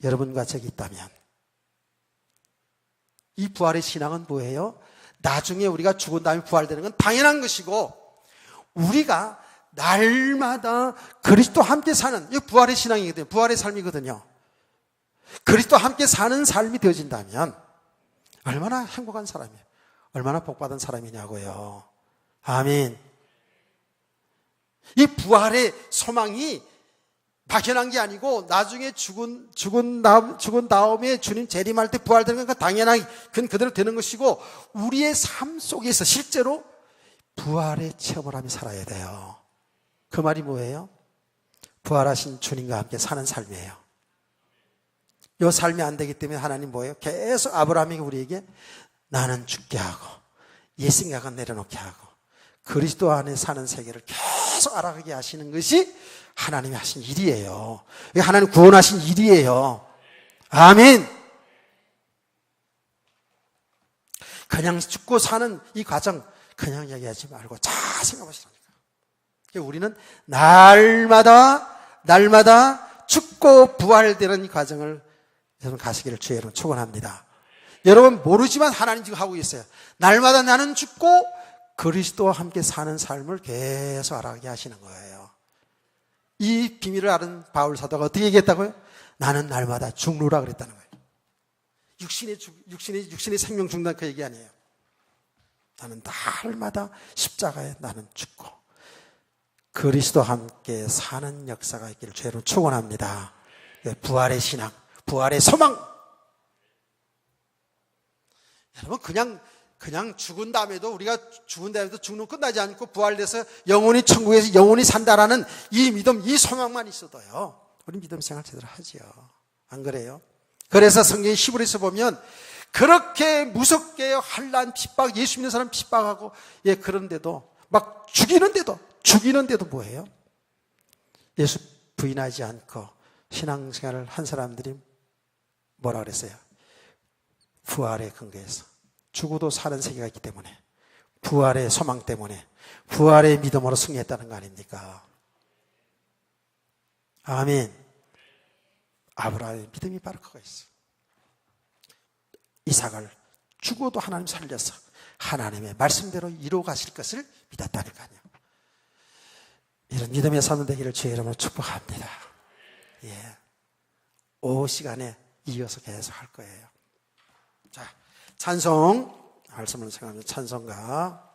여러분과 저기 있다면, 이 부활의 신앙은 뭐예요? 나중에 우리가 죽은 다음에 부활되는 건 당연한 것이고, 우리가 날마다 그리스도와 함께 사는, 이 부활의 신앙이거든요. 부활의 삶이거든요. 그리스도와 함께 사는 삶이 되어진다면 얼마나 행복한 사람이에요. 얼마나 복받은 사람이냐고요. 아멘. 이 부활의 소망이 막연한 게 아니고, 나중에 죽은 다음에 주님 재림할 때 부활되는 건 당연하게 그건 그대로 되는 것이고, 우리의 삶 속에서 실제로 부활의 체험을 하며 살아야 돼요. 그 말이 뭐예요? 부활하신 주님과 함께 사는 삶이에요. 이 삶이 안 되기 때문에 하나님 뭐예요? 계속 아브라함에게 우리에게 나는 죽게 하고 옛 생각은 내려놓게 하고 그리스도 안에 사는 세계를 계속 알아가게 하시는 것이 하나님이 하신 일이에요. 하나님 구원하신 일이에요. 아멘. 그냥 죽고 사는 이 과정 그냥 얘기하지 말고 잘 생각하시라니까. 우리는 날마다 죽고 부활되는 이 과정을 여러분 가시기를 주의 이름으로 축원합니다. 여러분 모르지만 하나님 지금 하고 있어요. 날마다 나는 죽고 그리스도와 함께 사는 삶을 계속 알아가게 하시는 거예요. 이 비밀을 아는 바울 사도가 어떻게 얘기했다고요? 나는 날마다 죽노라 그랬다는 거예요. 육신의 생명 죽는다 그 얘기 아니에요. 나는 날마다 십자가에 나는 죽고 그리스도와 함께 사는 역사가 있기를 주의로 축원합니다. 부활의 신앙, 부활의 소망. 여러분 그냥 죽은 다음에도, 우리가 죽은 다음에도 죽는 끝나지 않고 부활돼서 영원히 천국에서 영원히 산다라는 이 믿음, 이 소망만 있어도요, 우리 믿음 생활 제대로 하지요. 안 그래요? 그래서 성경 히브리서 보면 그렇게 무섭게 환난 핍박, 예수 믿는 사람 핍박하고, 그런데도 막 죽이는데도 뭐예요? 예수 부인하지 않고 신앙생활을 한 사람들이 뭐라 그랬어요? 부활의 근거에서 죽어도 사는 세계가 있기 때문에, 부활의 소망 때문에, 부활의 믿음으로 승리했다는 거 아닙니까? 아멘. 아브라함의 믿음이 바로 그거 있어요. 이삭을 죽어도 하나님 살려서 하나님의 말씀대로 이루어 가실 것을 믿었다니까요. 이런 믿음의 삶 되기를 주의 이름으로 축복합니다. 오후 시간에 이어서 계속 할 거예요. 자, 찬송 말씀을 생각하면서 찬송가